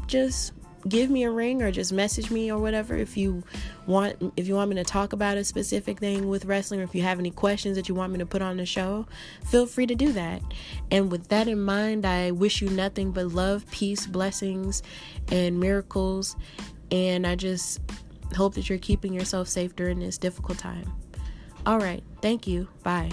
just give me a ring or just message me or whatever if you want me to talk about a specific thing with wrestling, or if you have any questions that you want me to put on the show, feel free to do that. And with that in mind, I wish you nothing but love, peace, blessings, and miracles. And I just hope that you're keeping yourself safe during this difficult time. All right. Thank you. Bye.